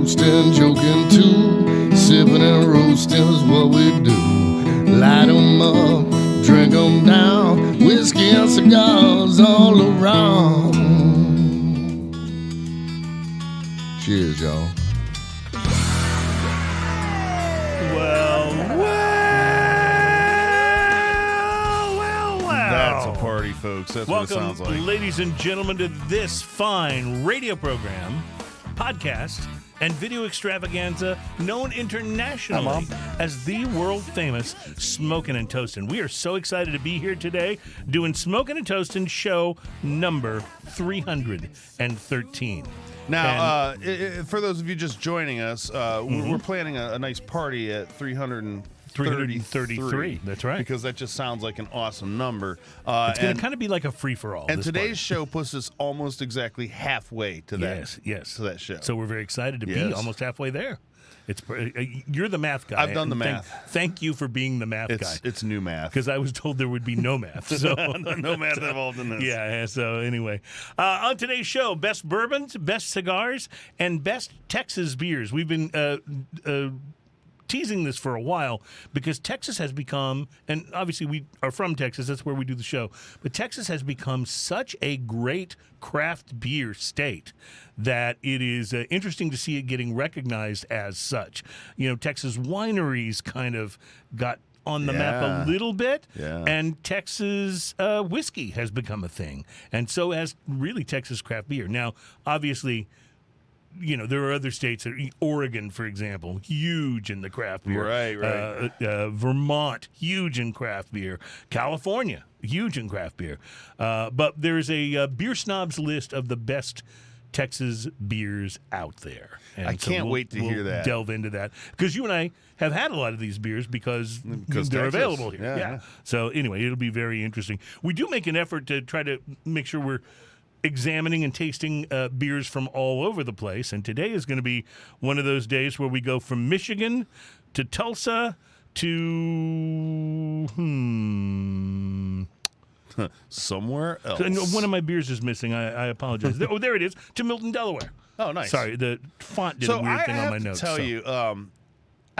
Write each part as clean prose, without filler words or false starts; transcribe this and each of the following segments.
toasting, joking too. Sipping and roasting is what we do. Light 'em up, drink 'em down. Whiskey and cigars all around. Cheers, y'all. That's a party, folks. That's what it sounds like. Welcome, ladies and gentlemen, to this fine radio program, podcast, and video extravaganza known internationally as the world-famous Smokin' and Toastin'. We are so excited to be here today doing Smokin' and Toastin' show number 313. Now, for those of you just joining us, we're planning a nice party at 333. That's right. Because that just sounds like an awesome number. It's going to kind of be like a free-for-all. And today's show puts us almost exactly halfway to that. Yes. To that show. So we're very excited to be almost halfway there. You're the math guy. I've done the math. Thank you for being the math guy. It's new math. Because I was told there would be no math. So no math involved in this. Yeah, so anyway. On today's show, best bourbons, best cigars, and best Texas beers. We've been teasing this for a while because Texas has become, and obviously we are from Texas, that's where we do the show, but Texas has become such a great craft beer state that it is interesting to see it getting recognized as such. You know, Texas wineries kind of got on the map a little bit, and Texas whiskey has become a thing, and so has really Texas craft beer. Now, obviously, you know, there are other states, Oregon, for example, huge in the craft beer. Right. Vermont, huge in craft beer. California, huge in craft beer. But there's a beer snobs list of the best Texas beers out there. And I can't wait to hear that. Delve into that. Because you and I have had a lot of these beers because they're Texas. available here. Yeah. So anyway, it'll be very interesting. We do make an effort to try to make sure we're examining and tasting beers from all over the place, and today is going to be one of those days where we go from Michigan to Tulsa to somewhere else. One of my beers is missing. I apologize. Oh, there it is. To Milton, Delaware. Oh, nice. Sorry, the font did a weird thing on my notes. So I have to tell you,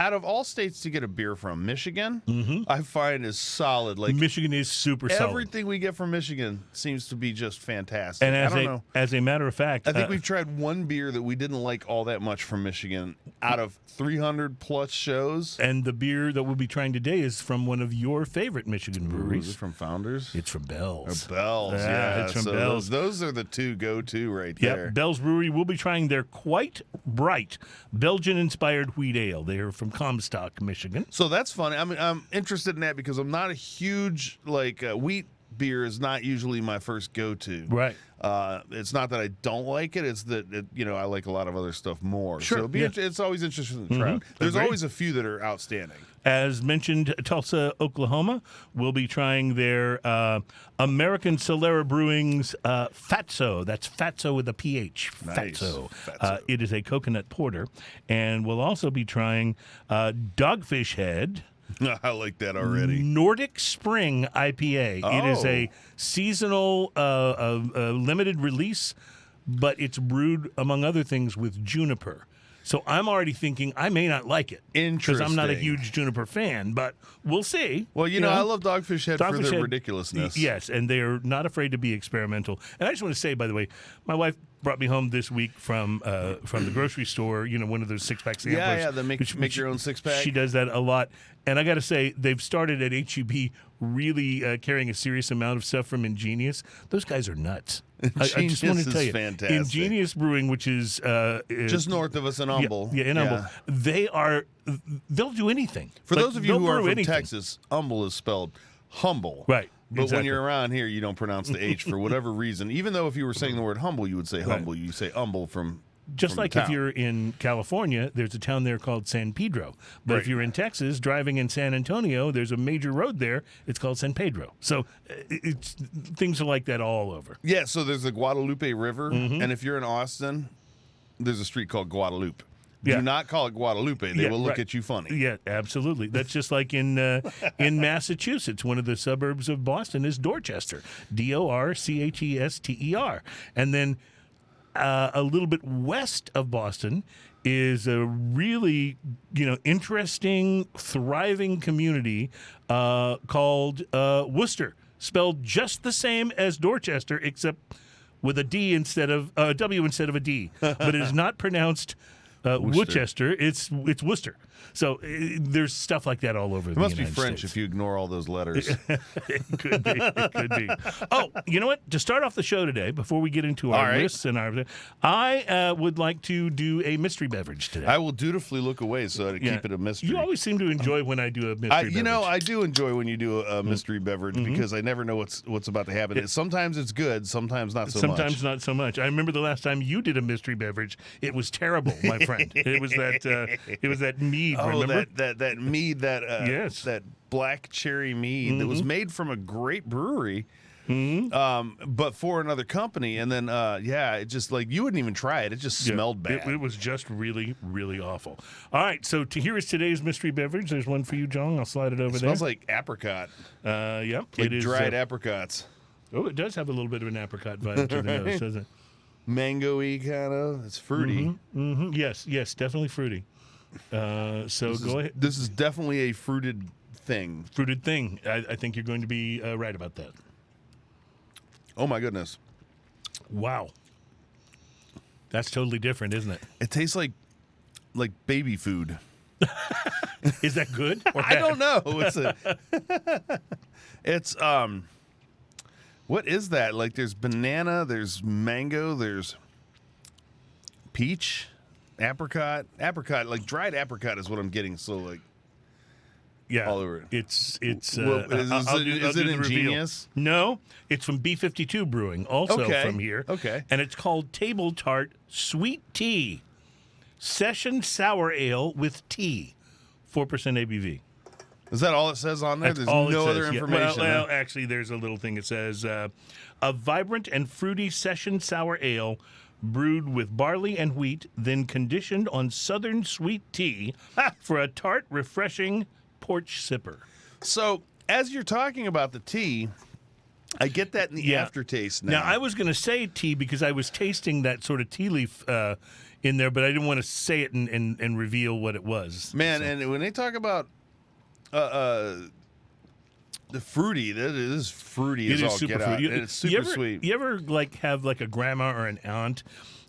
out of all states to get a beer from, Michigan, I find is solid. Like Michigan is super solid. Everything we get from Michigan seems to be just fantastic. And I don't know. As a matter of fact, I think we've tried one beer that we didn't like all that much from Michigan out of 300 plus shows. And the beer that we'll be trying today is from one of your favorite Michigan breweries. Is it from Founders? It's from Bell's. Bell's, It's from Bell's. Those are the two go-to right there. Yep, Bell's Brewery. We'll be trying their quite bright Belgian-Inspired wheat ale. They are from Comstock, Michigan. So that's funny. I mean, I'm interested in that because I'm not a huge wheat beer is not usually my first go-to. Right. It's not that I don't like it. It's that I like a lot of other stuff more. Sure. So it's always interesting to try. There's always a few that are outstanding. As mentioned, Tulsa, Oklahoma, we'll be trying their American Solera Brewing's Phatso. That's Phatso with a PH. Nice. Phatso. It is a coconut porter. And we'll also be trying DogfishHead. I like that already. Nordic Spring IPA. Oh. It is a seasonal, limited release, but it's brewed, among other things, with juniper. So I'm already thinking I may not like it. Interesting. Because I'm not a huge juniper fan, but we'll see. Well, you know, I love Dogfish Head for their ridiculousness. Yes, and they're not afraid to be experimental. And I just want to say, by the way, my wife brought me home this week from the grocery store, you know, one of those six-pack samplers. Yeah, they make your own six-pack. She does that a lot. And I got to say, they've started at HEB really carrying a serious amount of stuff from Ingenious. Those guys are nuts. I just want to tell you, fantastic. Ingenious Brewing, which is just north of us in Humble. Yeah, in Humble. They'll do anything. For those of you who are from anything. Texas, Humble is spelled humble. Right. But when you're around here, you don't pronounce the H for whatever reason. Even though if you were saying the word humble, you would say humble. You say humble from just from like town. If you're in California, there's a town there called San Pedro. But if you're in Texas, driving in San Antonio, there's a major road there. It's called San Pedro. So things are like that all over. Yeah, so there's the Guadalupe River. And if you're in Austin, there's a street called Guadalupe. Do not call it Guadalupe. They will look at you funny. Yeah, absolutely. That's just like in Massachusetts. One of the suburbs of Boston is Dorchester. Dorchester. And then a little bit west of Boston is a really, interesting, thriving community called Worcester, spelled just the same as Dorchester, except with a D instead of a W instead of a D. But it is not pronounced Worcester. It's Worcester. So there's stuff like that all over the United States. It must be French if you ignore all those letters. It could be. It could be. Oh, you know what? To start off the show today, before we get into our lists and I would like to do a mystery beverage today. I will dutifully look away so to keep it a mystery. You always seem to enjoy when I do a mystery beverage. I do enjoy when you do a mystery beverage because I never know what's about to happen. Sometimes it's good, sometimes not so much. Sometimes not so much. I remember the last time you did a mystery beverage. It was terrible, my friend. It was that mead. Remember? that mead, yes, that black cherry mead that was made from a great brewery, but for another company. And then, it just you wouldn't even try it. It just smelled bad. It was just really, really awful. All right, so here is today's mystery beverage. There's one for you, John. I'll slide it over there. Smells like apricot. Yep. Like dried apricots. Oh, it does have a little bit of an apricot vibe to the nose, doesn't it? Mango-y kind of. It's fruity. Yes, definitely fruity. Go ahead. This is definitely a fruited thing. Fruited thing. I think you're going to be right about that. Oh, my goodness. Wow. That's totally different, isn't it? It tastes like baby food. Is that good? Or I don't know. It's what is that? Like there's banana, there's mango, there's peach, apricot, like dried apricot is what I'm getting. So all over it. It's is it ingenious? No, it's from B52 Brewing, also from here. Okay. And it's called Table Tart Sweet Tea Session Sour Ale with Tea, 4% ABV. Is that all it says on there? That's There's no other information. Well, actually, there's a little thing. It says, a vibrant and fruity session sour ale brewed with barley and wheat, then conditioned on southern sweet tea for a tart, refreshing porch sipper. So, as you're talking about the tea, I get that in the aftertaste now. Now, I was going to say tea because I was tasting that sort of tea leaf in there, but I didn't want to say it and reveal what it was. Man, and when they talk about the fruity, that is fruity as all get out. And it's super sweet. You ever have a grandma or an aunt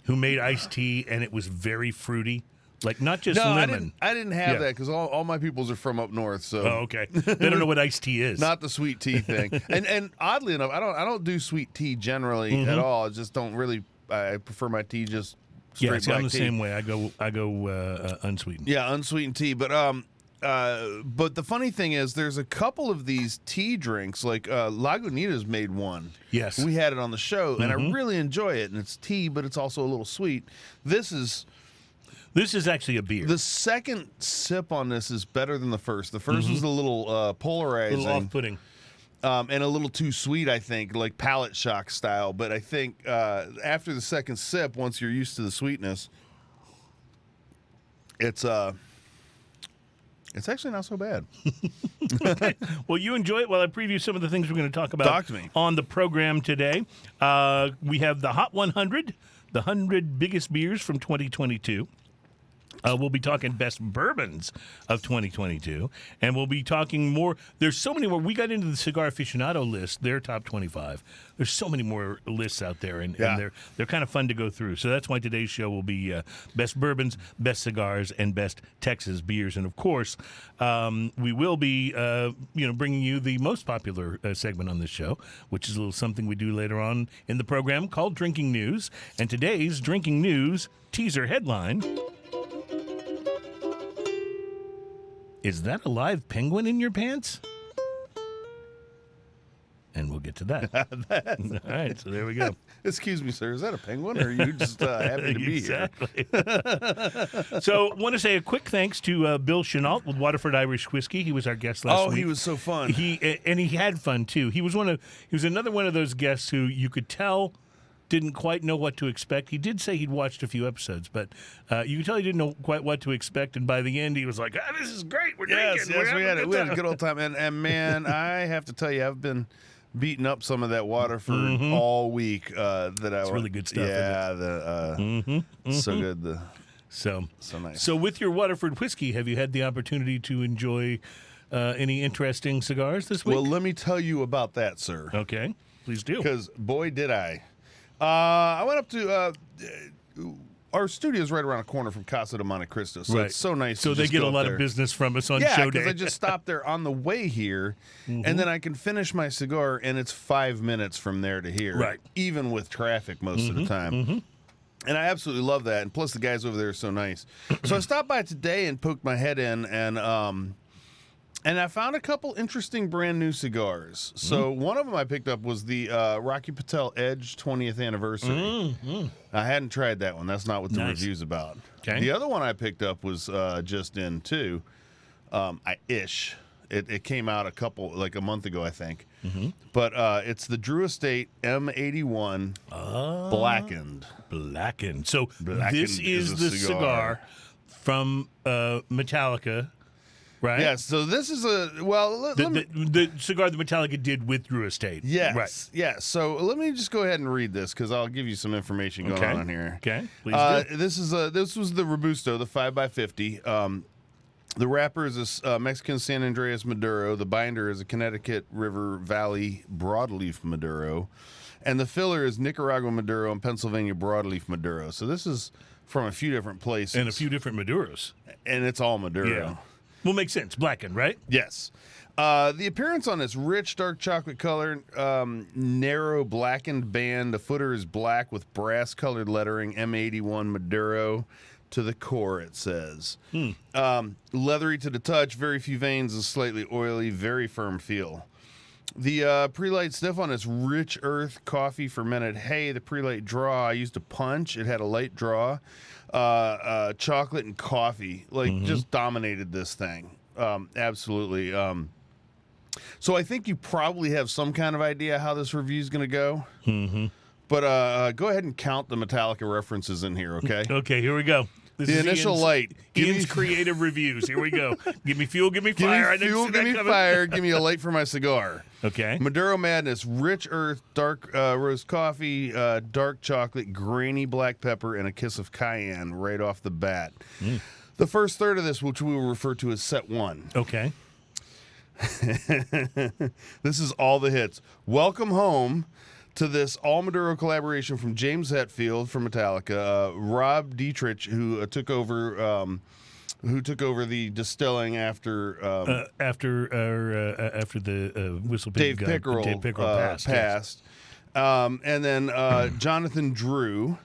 who made iced tea and it was very fruity? Like not just lemon. I didn't have that because all my peoples are from up north. So okay, they don't know what iced tea is. Not the sweet tea thing. and oddly enough, I don't do sweet tea generally at all. I just don't really. I prefer my tea just straight black I'm the tea. same way. I go unsweetened. Yeah, unsweetened tea. But the funny thing is, there's a couple of these tea drinks. Like Lagunitas made one. Yes, we had it on the show, and I really enjoy it. And it's tea, but it's also a little sweet. This is actually a beer. The second sip on this is better than the first. The first was a little polarizing, a little off-putting, and a little too sweet. I think, like palate shock style. But I think after the second sip, once you're used to the sweetness, it's actually not so bad. Okay. Well, you enjoy it while I preview some of the things we're going to talk about on the program today. We have the Hot 100, the 100 biggest beers from 2022. We'll be talking best bourbons of 2022, and we'll be talking more. There's so many more. We got into the Cigar Aficionado list, their top 25. There's so many more lists out there, and they're kind of fun to go through. So that's why today's show will be best bourbons, best cigars, and best Texas beers. And of course, we will be bringing you the most popular segment on this show, which is a little something we do later on in the program called Drinking News. And today's Drinking News teaser headline: is that a live penguin in your pants? And we'll get to that. All right, so there we go. Excuse me, sir. Is that a penguin, or are you just happy to be here? So I want to say a quick thanks to Bill Chenault with Waterford Irish Whiskey. He was our guest last week. Oh, he was so fun. He had fun, too. He was another one of those guests who you could tell didn't quite know what to expect. He did say he'd watched a few episodes, but you could tell he didn't know quite what to expect. And by the end, he was like, this is great. We're drinking. Yes, we had a good old time. And man, I have to tell you, I've been beating up some of that Waterford all week. It's really good stuff. Yeah, so good. So nice. So with your Waterford whiskey, have you had the opportunity to enjoy any interesting cigars this week? Well, let me tell you about that, sir. Okay, please do. Because boy, did I. I went up to our studio's right around the corner from Casa de Monte Cristo, so it's so nice. So to they just get go a lot there. of business from us on yeah, show day. because I just stopped there on the way here, and then I can finish my cigar, and it's 5 minutes from there to here, Right. even with traffic most of the time. And I absolutely love that, and plus the guys over there are so nice. So I stopped by today and poked my head in, and I found a couple interesting brand new cigars. So one of them I picked up was the Rocky Patel Edge 20th anniversary. I hadn't tried that one. That's not what the review's about. Okay. The other one I picked up was just in too. It came out a month ago, I think. But it's the Drew Estate M81 Blackened. Blackened. So Blackened this is the cigar from Metallica. Right. Yeah, so this is the cigar that Metallica did with Drew Estate. Yes. Right. Yeah. So let me just go ahead and read this because I'll give you some information going on here. Okay. Please do. This was the Robusto, the 5x50. The wrapper is a Mexican San Andreas Maduro. The binder is a Connecticut River Valley broadleaf Maduro, and the filler is Nicaragua Maduro and Pennsylvania broadleaf Maduro. So this is from a few different places And a few different Maduros. and it's all Maduro. Yeah. Well, makes sense. Blackened, right? Yes. The appearance on this rich dark chocolate color, narrow blackened band. The footer is black with brass colored lettering, M81 Maduro to the core, it says. Leathery to the touch, very few veins, and slightly oily, very firm feel. The pre-light sniff on this rich earth coffee fermented hay. The pre-light draw, I used a punch. It had a light draw. Chocolate and coffee, just dominated this thing. Absolutely. So I think you probably have some kind of idea how this review is going to go. But go ahead and count the Metallica references in here, okay? Okay, here we go. This The is initial Ian's, light. Ian's creative reviews. Here we go. Give me fuel, give me Give fire. me fuel, give me fire, give me a light for my cigar. Okay. Maduro Madness, rich earth, dark roast coffee, dark chocolate, grainy black pepper, and a kiss of cayenne right off the bat. The first third of this, which we will refer to as set one. Okay. This is all the hits. Welcome home to this all Maduro collaboration from James Hetfield from Metallica, Rob Dietrich, who took over the distilling after the Whistle Dave Pig Pickerel passed. And then Jonathan Drew.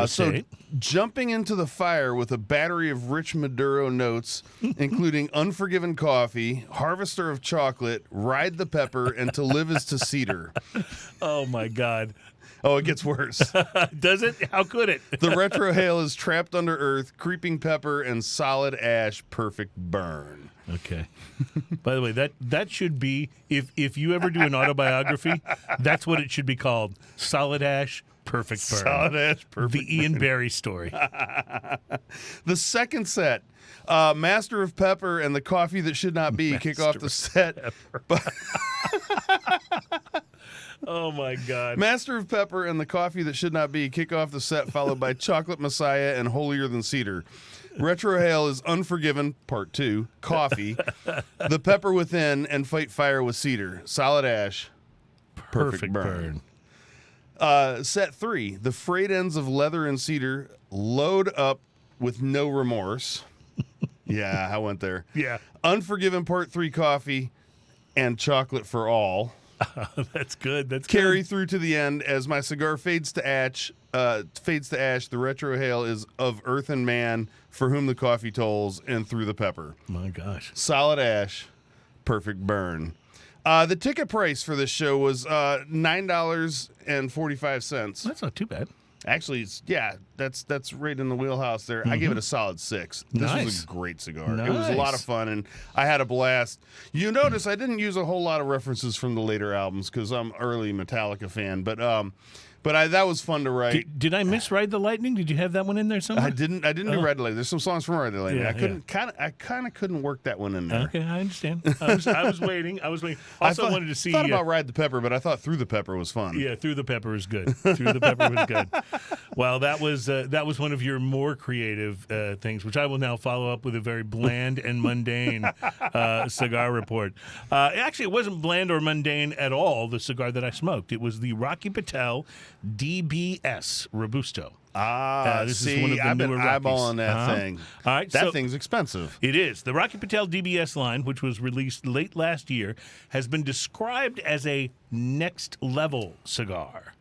So jumping into the fire with a battery of rich Maduro notes, including Unforgiven Coffee, Harvester of Chocolate, Ride the Pepper, and To Live is to Cedar. Oh, my God. Oh, it gets worse. Does it? How could it? The retrohale is Trapped Under Earth, Creeping Pepper, and Solid Ash, Perfect Burn. Okay. By the way, that should be, if you ever do an autobiography, that's what it should be called. Solid Ash, Perfect Burn. Solid Ash, Perfect The Ian Barry story. The second set, Master of Pepper and the Coffee That Should Not Be, kick off the set. Oh, my God. Master of Pepper and the Coffee That Should Not Be kick off the set, followed by Chocolate Messiah and Holier Than Cedar. Retrohale is Unforgiven, Part 2, Coffee, The Pepper Within, and Fight Fire with Cedar. Solid Ash, Perfect Burn. Set 3, the frayed ends of leather and cedar load up with no remorse. Yeah, I went there. Yeah. Unforgiven, Part 3, Coffee, and Chocolate for All. That's good. That's Carry good. through to the end as my cigar fades to ash. The retrohale is Of Earth and Man, For Whom the Coffee Tolls, and Through the Pepper. My gosh. Solid Ash, Perfect Burn. The ticket price for this show was $9.45. That's not too bad. Actually, that's right in the wheelhouse there. I give it a solid 6. This was a great cigar. It was a lot of fun, and I had a blast. You notice I didn't use a whole lot of references from the later albums because I'm early Metallica fan, but that was fun to write. Did I miss Ride the Lightning? Did you have that one in there somewhere? I didn't do Ride the Lightning. There's some songs from Ride the Lightning. Yeah, I kind of couldn't work that one in there. Okay, I understand. I was waiting. Also, I wanted to see. I thought about Ride the Pepper, but I thought Through the Pepper was fun. Yeah, Through the Pepper is good. Through the Pepper was good. Well, that was one of your more creative things, which I will now follow up with a very bland and mundane cigar report. Actually, it wasn't bland or mundane at all, the cigar that I smoked. It was the Rocky Patel DBS Robusto. This is one of the I've been eyeballing that thing. All right, that thing's expensive. It is. The Rocky Patel DBS line, which was released late last year, has been described as a next-level cigar,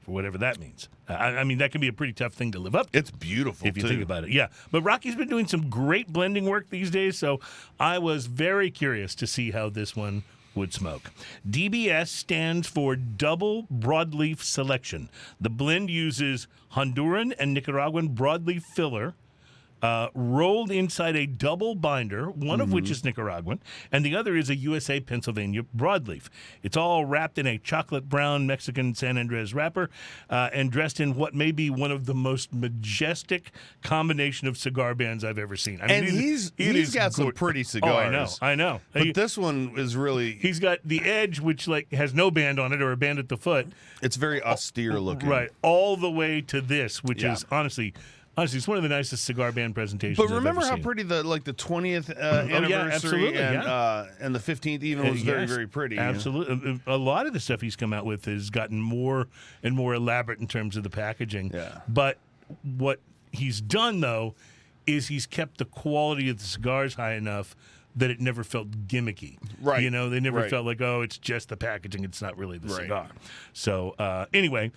for whatever that means. I mean, that can be a pretty tough thing to live up to. It's beautiful, if you think about it. Yeah, but Rocky's been doing some great blending work these days, so I was very curious to see how this one would smoke. DBS stands for Double Broadleaf Selection. The blend uses Honduran and Nicaraguan broadleaf filler, rolled inside a double binder, one of which is Nicaraguan, and the other is a USA Pennsylvania broadleaf. It's all wrapped in a chocolate brown Mexican San Andres wrapper and dressed in what may be one of the most majestic combination of cigar bands I've ever seen. I mean, and he's got some pretty cigars. Oh, I know. But this one is really... He's got the edge, which has no band on it or a band at the foot. It's very austere looking. Right, all the way to this, which is honestly, it's one of the nicest cigar band presentations. But remember I've ever how seen. pretty the 20th anniversary and the 15th even was very, very pretty. Absolutely, a lot of the stuff he's come out with has gotten more and more elaborate in terms of the packaging. Yeah. But what he's done though is he's kept the quality of the cigars high enough that it never felt gimmicky. Right. You know, they never felt like, oh, it's just the packaging. It's not really the cigar. So anyway,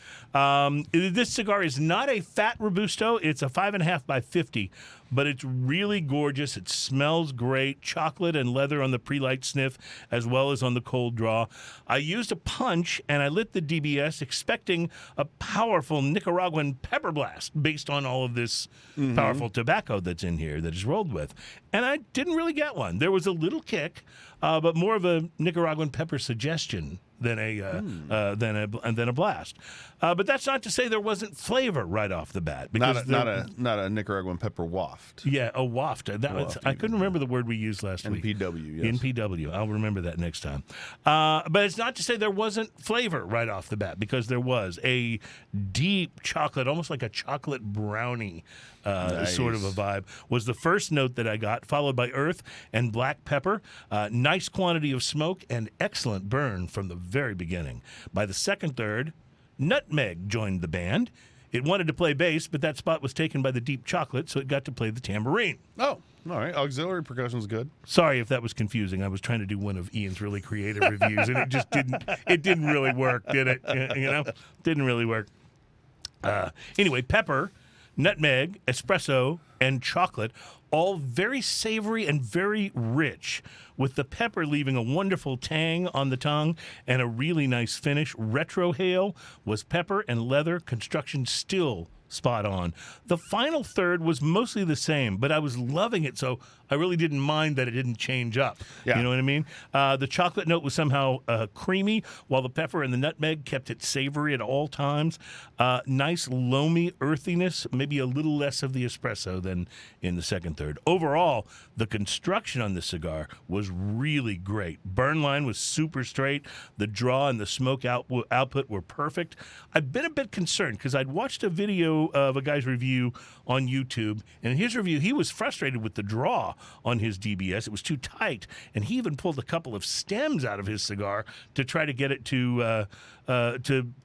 this cigar is not a fat Robusto. It's a 5.5 by 50, but it's really gorgeous. It smells great. Chocolate and leather on the pre-light sniff as well as on the cold draw. I used a punch and I lit the DBS expecting a powerful Nicaraguan pepper blast based on all of this powerful tobacco that's in here that is rolled with. And I didn't really get one. There was a little kick, but more of a Nicaraguan pepper suggestion than a blast. But that's not to say there wasn't flavor right off the bat. Not a Nicaraguan pepper waft. Yeah, a waft. I couldn't remember the word we used last week. NPW, yes. NPW. I'll remember that next time. But it's not to say there wasn't flavor right off the bat, because there was a deep chocolate, almost like a chocolate brownie sort of a vibe, was the first note that I got, followed by earth and black pepper. Nice quantity of smoke and excellent burn from the very beginning. By the second third, nutmeg joined the band. It wanted to play bass, but that spot was taken by the deep chocolate, so it got to play the tambourine. Oh, all right. Auxiliary percussion's good. Sorry if that was confusing. I was trying to do one of Ian's really creative reviews, and it just didn't really work, did it? You know, didn't really work. Anyway, pepper, nutmeg, espresso, and chocolate, all very savory and very rich, with the pepper leaving a wonderful tang on the tongue and a really nice finish. Retrohale was pepper and leather, construction still spot on. The final third was mostly the same, but I was loving it, so I really didn't mind that it didn't change up. Yeah. You know what I mean? The chocolate note was somehow creamy, while the pepper and the nutmeg kept it savory at all times. Nice loamy earthiness, maybe a little less of the espresso than in the second third. Overall, the construction on this cigar was really great. Burn line was super straight. The draw and the smoke output were perfect. I've been a bit concerned because I'd watched a video of a guy's review on YouTube, and in his review, he was frustrated with the draw on his DBS. It was too tight, and he even pulled a couple of stems out of his cigar to try to get it to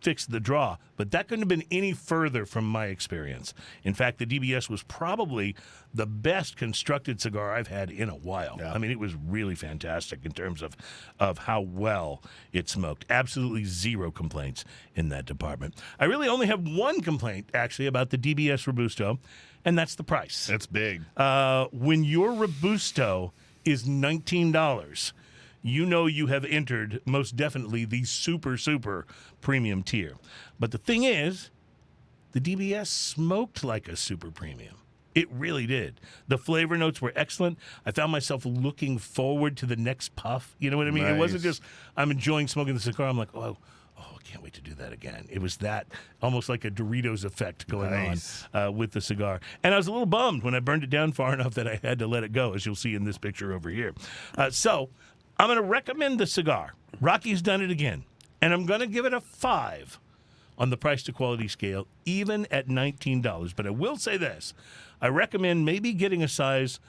fix the draw. But that couldn't have been any further from my experience. In fact, the DBS was probably the best constructed cigar I've had in a while. Yeah. I mean, it was really fantastic in terms of how well it smoked. Absolutely zero complaints in that department. I really only have one complaint, actually, about the DBS Robusto, and that's the price. That's big. When your Robusto is $19, you know you have entered most definitely the super, super premium tier. But the thing is, the DBS smoked like a super premium. It really did. The flavor notes were excellent. I found myself looking forward to the next puff. You know what I mean? Nice. It wasn't just, I'm enjoying smoking the cigar. I'm like, oh, I can't wait to do that again. It was that, almost like a Doritos effect going on with the cigar. And I was a little bummed when I burned it down far enough that I had to let it go, as you'll see in this picture over here. So I'm going to recommend the cigar. Rocky's done it again. And I'm going to give it a 5 on the price to quality scale, even at $19. But I will say this. I recommend maybe getting a size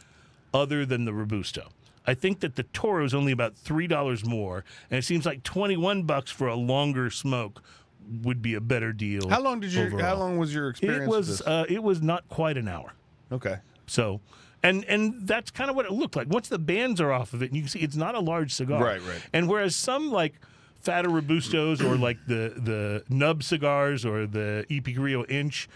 other than the Robusto. I think that the Toro is only about $3 more, and it seems like $21 for a longer smoke would be a better deal. How long was your experience? It was not quite an hour. Okay. So, and that's kind of what it looked like. Once the bands are off of it, and you can see it's not a large cigar. Right. And whereas some like fatter Robustos or like the nub cigars or the E. Carrillo Inch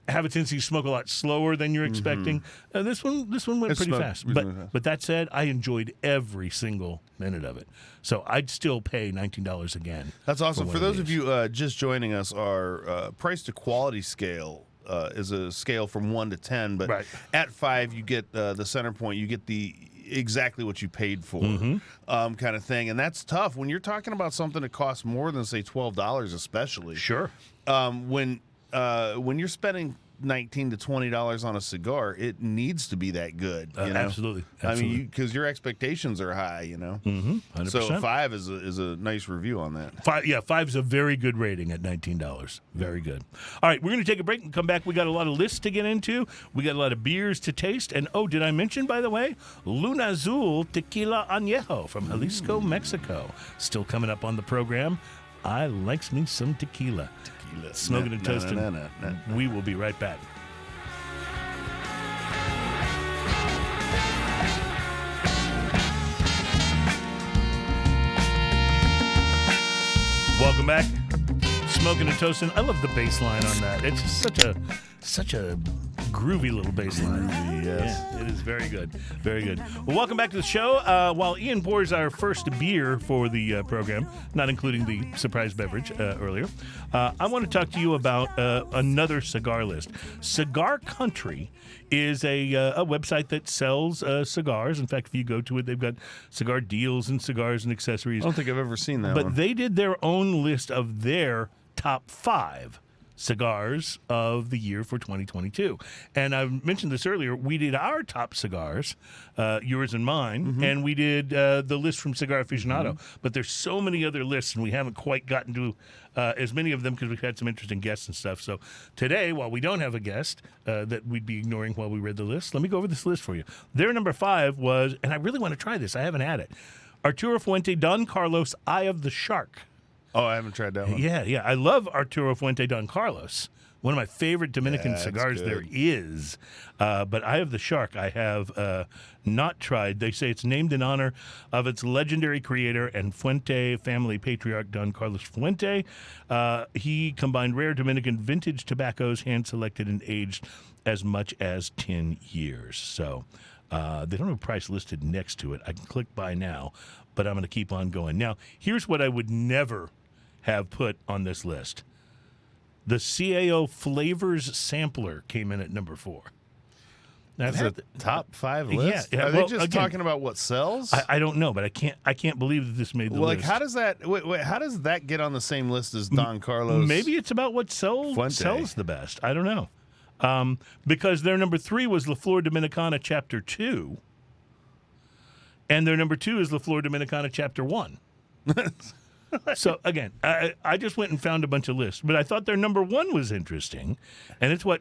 have a tendency to smoke a lot slower than you're expecting. This one went pretty fast. But that said, I enjoyed every single minute of it. So I'd still pay $19 again. That's awesome. For those of you just joining us, our price to quality scale is a scale from 1 to 10. But at 5, you get the center point. You get the exactly what you paid for kind of thing. And that's tough when you're talking about something that costs more than, say, $12 especially. Sure. When you're spending $19 to $20 on a cigar, it needs to be that good. You know? Absolutely. I mean, because your expectations are high, you know. 100%. So 5 is a nice review on that. 5 is a very good rating at $19. Very good. All right, we're going to take a break and come back. We got a lot of lists to get into. We got a lot of beers to taste. And did I mention, by the way, Lunazul Tequila Anejo from Jalisco, Mexico. Still coming up on the program. I likes me some tequila. Smoking and toasting. We will be right back. Welcome back. Smoking and toasting. I love the bass line on that. It's just such a groovy little bass line. Yes. Yeah, it is very good. Very good. Well, welcome back to the show. While Ian pours our first beer for the program, not including the surprise beverage earlier, I want to talk to you about another cigar list. Cigar Country is a website that sells cigars. In fact, if you go to it, they've got cigar deals and cigars and accessories. I don't think I've ever seen that one. But they did their own list of their top 5 cigars of the year for 2022. And I mentioned this earlier. We did our top cigars, yours and mine, and we did the list from Cigar Aficionado. But there's so many other lists, and we haven't quite gotten to as many of them because we've had some interesting guests and stuff. So today, while we don't have a guest that we'd be ignoring while we read the list, let me go over this list for you. Their number 5 was, and I really want to try this. I haven't had it. Arturo Fuente Don Carlos Eye of the Shark. Oh, I haven't tried that one. Yeah. I love Arturo Fuente Don Carlos. One of my favorite Dominican cigars there is. But Eye of the Shark I have not tried. They say it's named in honor of its legendary creator and Fuente family patriarch, Don Carlos Fuente. He combined rare Dominican vintage tobaccos, hand-selected and aged as much as 10 years. So they don't have a price listed next to it. I can click buy now, but I'm going to keep on going. Now, here's what I would never have put on this list. The CAO Flavors Sampler came in at number 4. Now, That's a top 5 list? Yeah. Are they just talking about what sells? I don't know, but I can't believe that this made the list. How does that get on the same list as Don Carlos? Maybe it's about what sells the best. I don't know. Because their number 3 was La Flor Dominicana Chapter 2, and their number 2 is La Flor Dominicana Chapter 1. So, again, I just went and found a bunch of lists, but I thought their number 1 was interesting, and it's what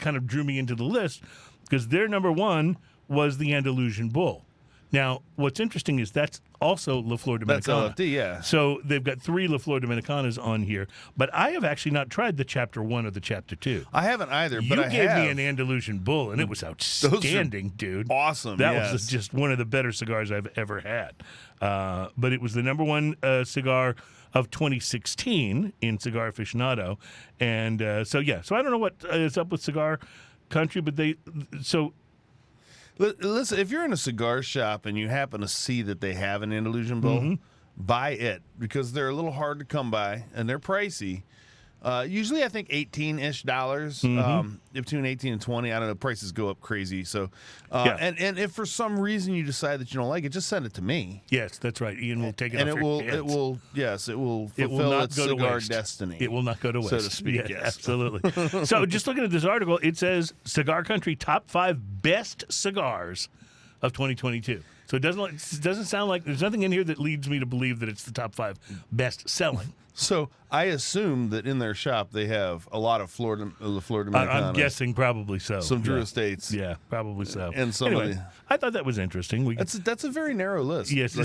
kind of drew me into the list, because their number 1 was the Andalusian Bull. Now, what's interesting is that's also La Flor Dominicana. That's LFD, yeah. So they've got 3 La Flor Dominicanas on here, but I have actually not tried the Chapter 1 or the Chapter 2. I haven't either, but I have. You gave me an Andalusian Bull, and it was outstanding, dude. Awesome, That was just one of the better cigars I've ever had. But it was the number 1 cigar of 2016 in Cigar Aficionado. And so I don't know what is up with Cigar Country, but Listen, if you're in a cigar shop and you happen to see that they have an Andalusian Bull, buy it, because they're a little hard to come by and they're pricey. Usually, I think $18-ish, between 18 and 20. I don't know. Prices go up crazy. So, and if for some reason you decide that you don't like it, just send it to me. Yes, that's right. Ian will take it. And off it will. your hands. It will fulfill its cigar destiny. It will not go to waste, so to speak. Yeah, yes, absolutely. So, just looking at this article, it says Cigar Country top 5 best cigars of 2022. So it doesn't sound like there's nothing in here that leads me to believe that it's the top 5 best selling. So I assume that in their shop they have a lot of Florida Americanas. I'm guessing probably so. Some Drew Estates. Yeah, probably so. And somebody. Anyway, I thought that was interesting. That's a very narrow list. Yes,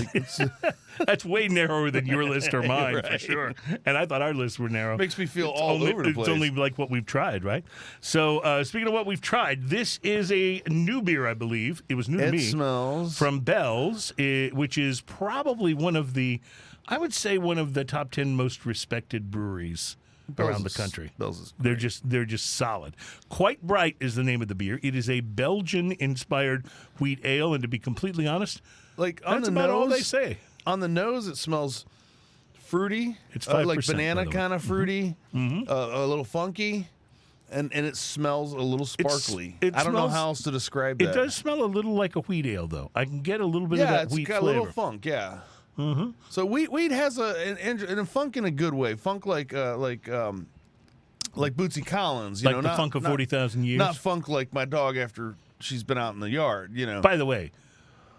that's way narrower than your list or mine right. for sure. And I thought our lists were narrow. Makes me feel all over the place. It's only like what we've tried, right? So speaking of what we've tried, this is a new beer, I believe. It was new to me. It smells from Bell's, which is probably one of the top 10 most respected breweries around the country. Bell's is they're just solid. Quite Bright is the name of the beer. It is a Belgian-inspired wheat ale, and to be completely honest, that's about all they say. On the nose, it smells fruity. It's 5%, like banana kind of fruity, Mm-hmm. a little funky, and it smells a little sparkly. I don't know how else to describe that. It does smell a little like a wheat ale, though. I can get a little bit of that wheat got flavor. a little funk, yeah. Mm-hmm. So wheat has a funk in a good way. Funk like Bootsy Collins, like the funk of 40,000 years. Not funk like my dog after she's been out in the yard. By the way,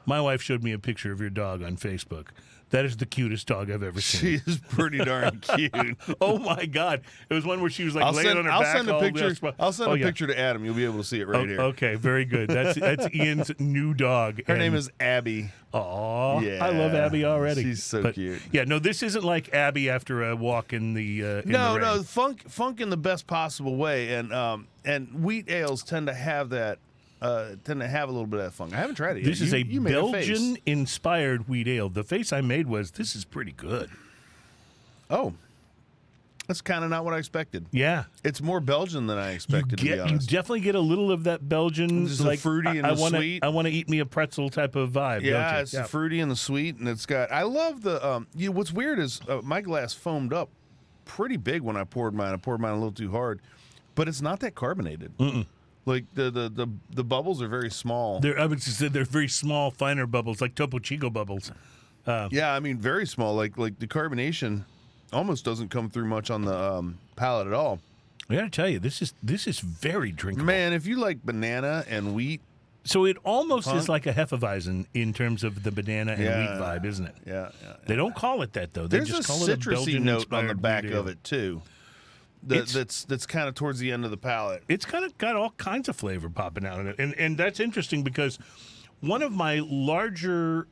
my wife showed me a picture of your dog on Facebook. That is the cutest dog I've ever seen. She is pretty darn cute. Oh my God! It was one where she was laying on her back. I'll send a picture to Adam. You'll be able to see it right here. Okay, very good. That's Ian's new dog. Her name is Abby. Oh, yeah, I love Abby already. She's so cute. Yeah, no, this isn't like Abby after a walk in the No, funk in the best possible way, and wheat ales tend to have that. Tend to have a little bit of that funk. I haven't tried it yet. This is a Belgian-inspired wheat ale. The face I made was, this is pretty good. Oh. That's kind of not what I expected. Yeah. It's more Belgian than I expected, to be honest. You definitely get a little of that Belgian. Just like fruity and sweet. I want to eat me a pretzel type of vibe. Yeah, it's the fruity and the sweet, and it's got. I love the. What's weird is my glass foamed up pretty big when I poured mine. I poured mine a little too hard, but it's not that carbonated. Mm-mm. Like the bubbles are very small. I would just say they're very small, finer bubbles, like Topo Chico bubbles. Yeah, I mean very small. Like the carbonation almost doesn't come through much on the palate at all. I got to tell you, this is very drinkable. Man, if you like banana and wheat, so it almost is like a Hefeweizen in terms of the banana and wheat vibe, isn't it? Yeah. They don't call it that though. They There's just a call it a citrusy note on the back wheat ale. of it too. That's kind of towards the end of the palate. It's kind of got all kinds of flavor popping out in it, and that's interesting because one of my larger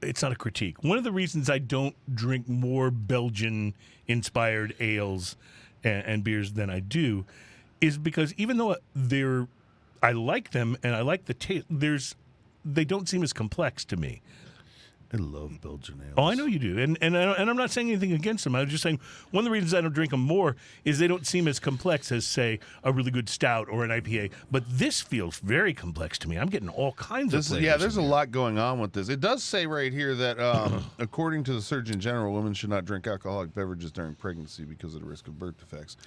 it's not a critique. One of the reasons I don't drink more Belgian-inspired ales and beers than I do is because even though I like them and I like the taste, they don't seem as complex to me. I love Belgian ales. Oh, I know you do, and I'm not saying anything against them. I was just saying one of the reasons I don't drink them more is they don't seem as complex as, say, a really good stout or an IPA. But this feels very complex to me. I'm getting all kinds of flavors. Yeah, there's a lot going on with this. It does say right here that, according to the Surgeon General, women should not drink alcoholic beverages during pregnancy because of the risk of birth defects.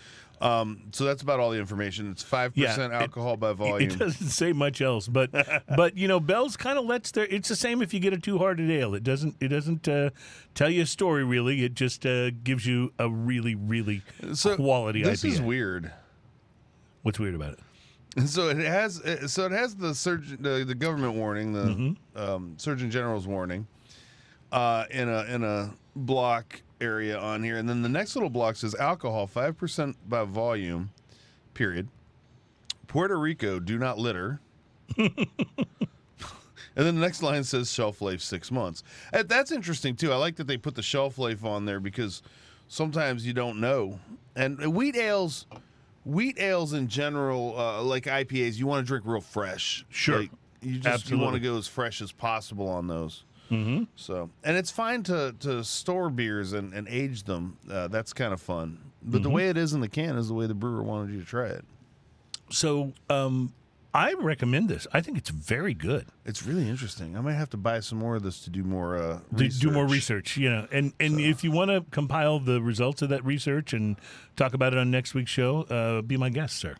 So that's about all the information. It's 5% alcohol by volume. It doesn't say much else, but Bell's kind of lets their. It's the same if you get a two-hearted ale. It doesn't tell you a story really. It just gives you a really quality IPA. This is weird. What's weird about it? So it has the government warning, the Surgeon General's warning, in a block area on here, and then the next little block says alcohol 5% by volume, period. Puerto Rico, do not litter. And then the next line says shelf life 6 months. That's interesting too. I like that they put the shelf life on there because sometimes you don't know. And wheat ales in general, like IPAs, you want to drink real fresh. Sure. Like, you want to go as fresh as possible on those. Mm-hmm. So, and it's fine to store beers and age them. That's kind of fun. But the way it is in the can is the way the brewer wanted you to try it. So, I recommend this. I think it's very good. It's really interesting. I might have to buy some more of this to do more research. Do more research, And if you want to compile the results of that research and talk about it on next week's show, be my guest, sir.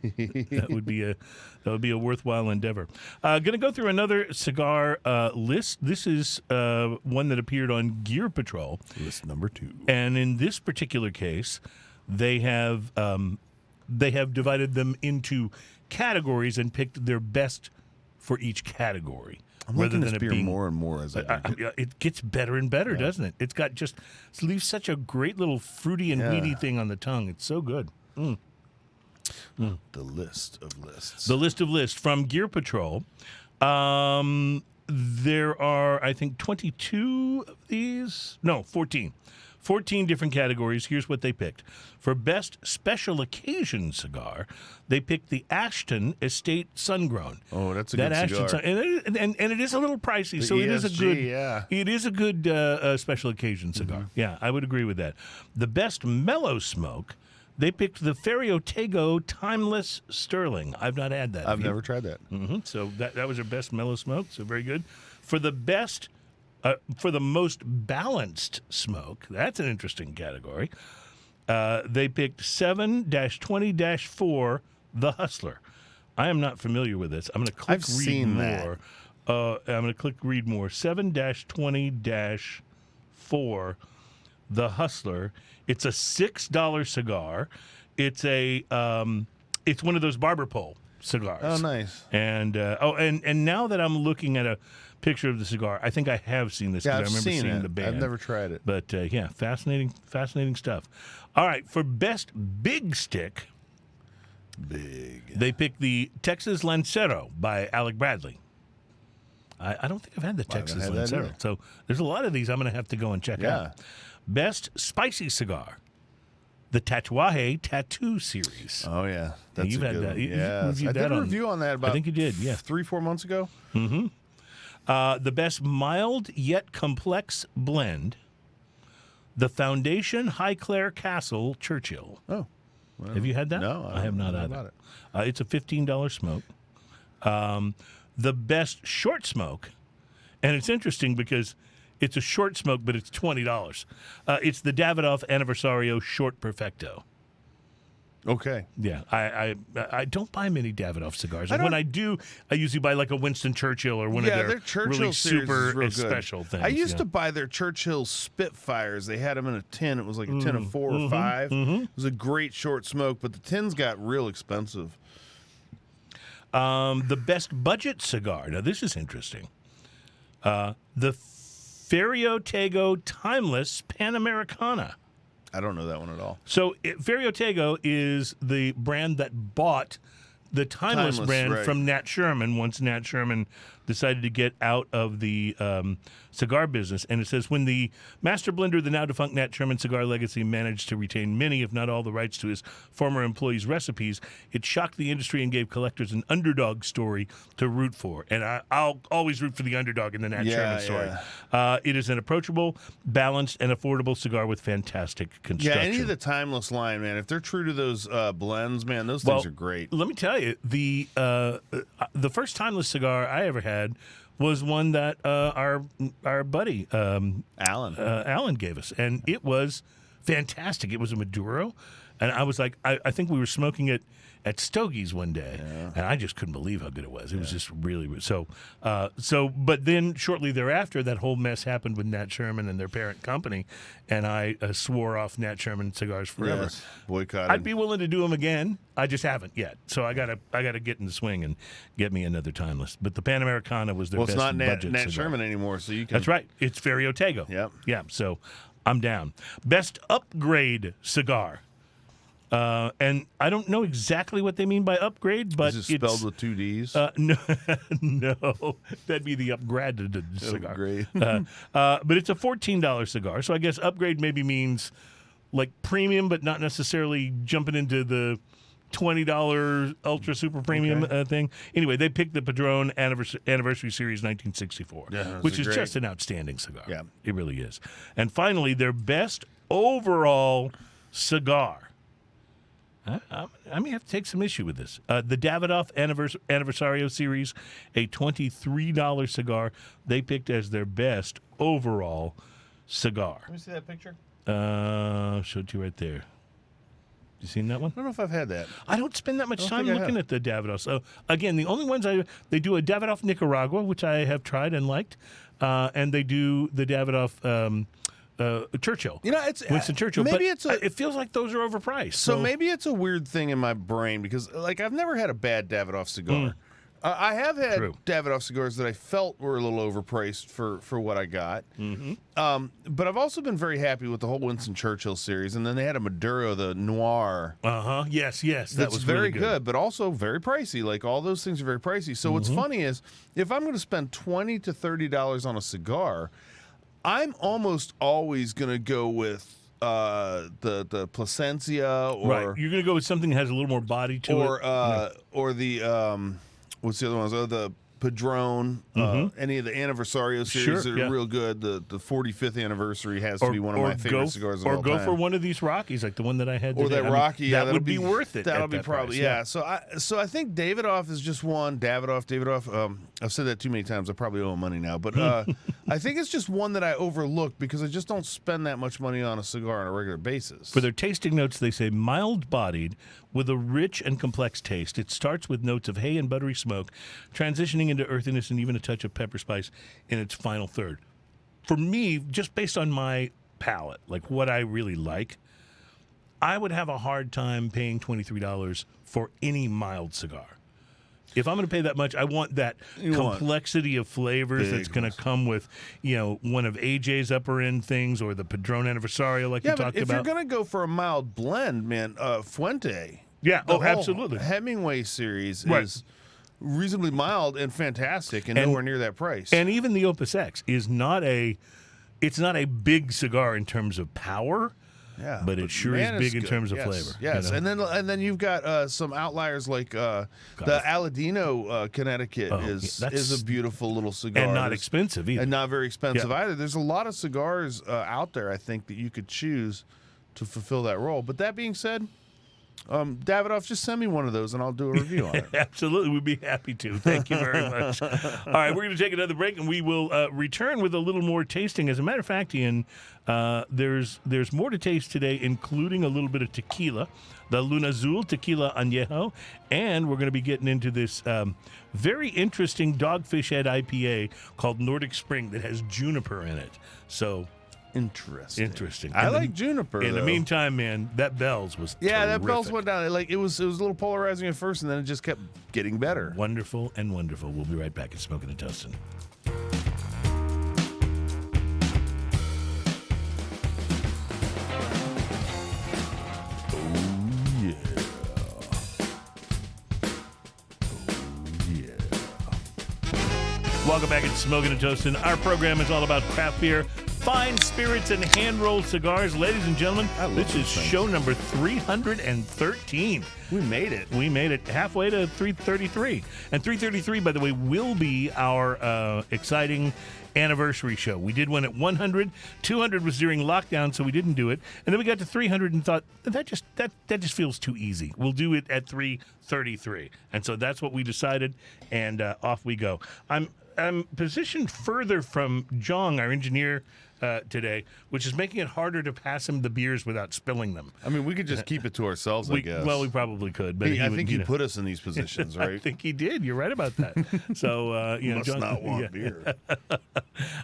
That would be a worthwhile endeavor. Going to go through another cigar list. This is one that appeared on Gear Patrol, list number 2. And in this particular case, they have divided them into categories and picked their best for each category. I'm liking this beer more and more as I drink it. It gets better and better, doesn't it? It's got it leaves such a great little fruity and weedy thing on the tongue. It's so good. The list of lists. The list of lists from Gear Patrol. There are, I think, 22 of these. No, 14. 14 different categories. Here's what they picked. For Best Special Occasion Cigar, they picked the Ashton Estate Sun-Grown. Oh, that's a good cigar. And it is a little pricey, so it is a good. It is a good special occasion cigar. Yeah, I would agree with that. The Best Mellow Smoke, they picked the Ferriotego Timeless Sterling. I've not had that. I've never tried that. So that was their best mellow smoke. So very good. For the best. For the most balanced smoke, that's an interesting category. They picked 7-20-4, The Hustler. I am not familiar with this. I'm going to click read more. I'm going to click read more. 7-20-4, The Hustler. It's a $6 cigar. It's it's one of those barber pole cigars. Oh, nice. And now that I'm looking at a picture of the cigar, I think I have seen this because I remember seeing the band. I've never tried it. But fascinating stuff. All right, for Best Big Stick, they picked the Texas Lancero by Alec Bradley. I don't think I've had the Texas Lancero. So there's a lot of these I'm going to have to go and check out. Best Spicy Cigar, the Tatuaje Tattoo Series. Oh, yeah. That's you've a had good that. one. Yeah. I did a review on that about I think you did, 3-4 months ago. The Best Mild Yet Complex Blend, the Foundation Highclere Castle Churchill. Oh. Well, have you had that? No. I have not either. It's a $15 smoke. The Best Short Smoke, and it's interesting because it's a short smoke, but it's $20. It's the Davidoff Anniversario Short Perfecto. Okay. Yeah, I don't buy many Davidoff cigars. And when I do, I usually buy like a Winston Churchill or one of their Churchill really super real special things. I used to buy their Churchill Spitfires. They had them in a tin. It was like a tin of 4 or 5. It was a great short smoke, but the tins got real expensive. The Best Budget Cigar. Now, this is interesting. The Ferriotego Timeless Panamericana. I don't know that one at all. So Ferriotego is the brand that bought the Timeless brand from Nat Sherman once Nat Sherman decided to get out of the cigar business. And it says, when the master blender, the now defunct Nat Sherman cigar legacy, managed to retain many, if not all, the rights to his former employees' recipes, it shocked the industry and gave collectors an underdog story to root for. And I'll always root for the underdog in the Nat Sherman story. It is an approachable, balanced, and affordable cigar with fantastic construction. Yeah, any of the Timeless line, man, if they're true to those blends, man, those things are great. Let me tell you, the first Timeless cigar I ever had was one that our buddy Alan gave us, and it was fantastic. It was a Maduro, and I was like, I think we were smoking it at Stogie's one day, and I just couldn't believe how good it was. It was just really so. But then shortly thereafter, that whole mess happened with Nat Sherman and their parent company, and I swore off Nat Sherman cigars forever. Yes, boycotted. I'd be willing to do them again. I just haven't yet, so I gotta get in the swing and get me another Timeless. But the Panamericana was their best budget cigar. It's not Nat Sherman anymore, so you can. That's right. It's Ferriotego. Yep. Yeah. So I'm down. Best upgrade cigar. And I don't know exactly what they mean by upgrade, but is it spelled with 2 D's? No, that'd be the upgraded cigar. Upgrade. But it's a $14 cigar, so I guess upgrade maybe means like premium, but not necessarily jumping into the $20 ultra super premium thing. Anyway, they picked the Padron Anniversary Series 1964, which is just an outstanding cigar. Yeah, it really is. And finally, their best overall cigar. I may have to take some issue with this. The Davidoff Anniversario Series, a $23 cigar, they picked as their best overall cigar. Let me see that picture. Show it to you right there. You seen that one? I don't know if I've had that. I don't spend that much time looking at the Davidoff. So again, the only ones they do a Davidoff Nicaragua, which I have tried and liked, and they do the Davidoff. Churchill. You know, it's Winston Churchill. Maybe it feels like those are overpriced. So maybe it's a weird thing in my brain because, like, I've never had a bad Davidoff cigar. I have had Davidoff cigars that I felt were a little overpriced for what I got. But I've also been very happy with the whole Winston Churchill series. And then they had a Maduro, the Noir. Yes. That was very really good, but also very pricey. Like, all those things are very pricey. So what's funny is, if I'm going to spend $20 to $30 on a cigar, I'm almost always going to go with the Plasencia, or right. You're going to go with something that has a little more body to it, or the what's the other ones? The Padron, any of the Anniversario series that are real good. The 45th anniversary has to be one of my favorite cigars of all time. Or go for one of these Rockies, like the one that I had today. Or that Rocky. That would be worth it. That'll be probably, So I think Davidoff is just one. Davidoff. I've said that too many times. I probably owe him money now. But I think it's just one that I overlooked because I just don't spend that much money on a cigar on a regular basis. For their tasting notes, they say mild-bodied with a rich and complex taste. It starts with notes of hay and buttery smoke, transitioning into earthiness and even a touch of pepper spice in its final third. For me, just based on my palate, like what I really like, I would have a hard time paying $23 for any mild cigar. If I'm going to pay that much, I want that complexity of flavors that's going to come with, one of AJ's upper end things or the Padron Anniversario, like you talked about. If you're going to go for a mild blend, man, Fuente. Yeah, the absolutely. Hemingway series is reasonably mild and fantastic, and nowhere near that price. And even the Opus X is not a big cigar in terms of power. Yeah, but it sure is big in terms of flavor. Yes, and then you've got some outliers like the Aladino Connecticut is a beautiful little cigar and not expensive either, and not very expensive either. There's a lot of cigars out there, I think, that you could choose to fulfill that role. But that being said, Davidoff, just send me one of those and I'll do a review on it. Absolutely. We'd be happy to. Thank you very much. All right, we're going to take another break and we will return with a little more tasting. As a matter of fact, Ian, there's more to taste today, including a little bit of tequila, the Lunazul Tequila Anejo, and we're going to be getting into this very interesting Dogfish Head IPA called Nordic Spring that has juniper in it. So... Interesting. I like juniper. In the meantime, man, that Bell's was that Bell's went down. It was a little polarizing at first, and then it just kept getting better. Wonderful and wonderful. We'll be right back at Smoking and Toasting. Welcome back at Smoking and Toasting. Our program is all about craft beer, fine spirits, and hand-rolled cigars. Ladies and gentlemen, this is show number 313. We made it. Halfway to 333. And 333, by the way, will be our exciting anniversary show. We did one at 100. 200 was during lockdown, so we didn't do it. And then we got to 300 and thought, that just feels too easy. We'll do it at 333. And so that's what we decided, and off we go. I'm positioned further from Jong, our engineer, today, which is making it harder to pass him the beers without spilling them. I mean, we could just keep it to ourselves, I guess. Well, we probably could. But I think he put us in these positions, right? I think he did. You're right about that. So, must John, not want beer.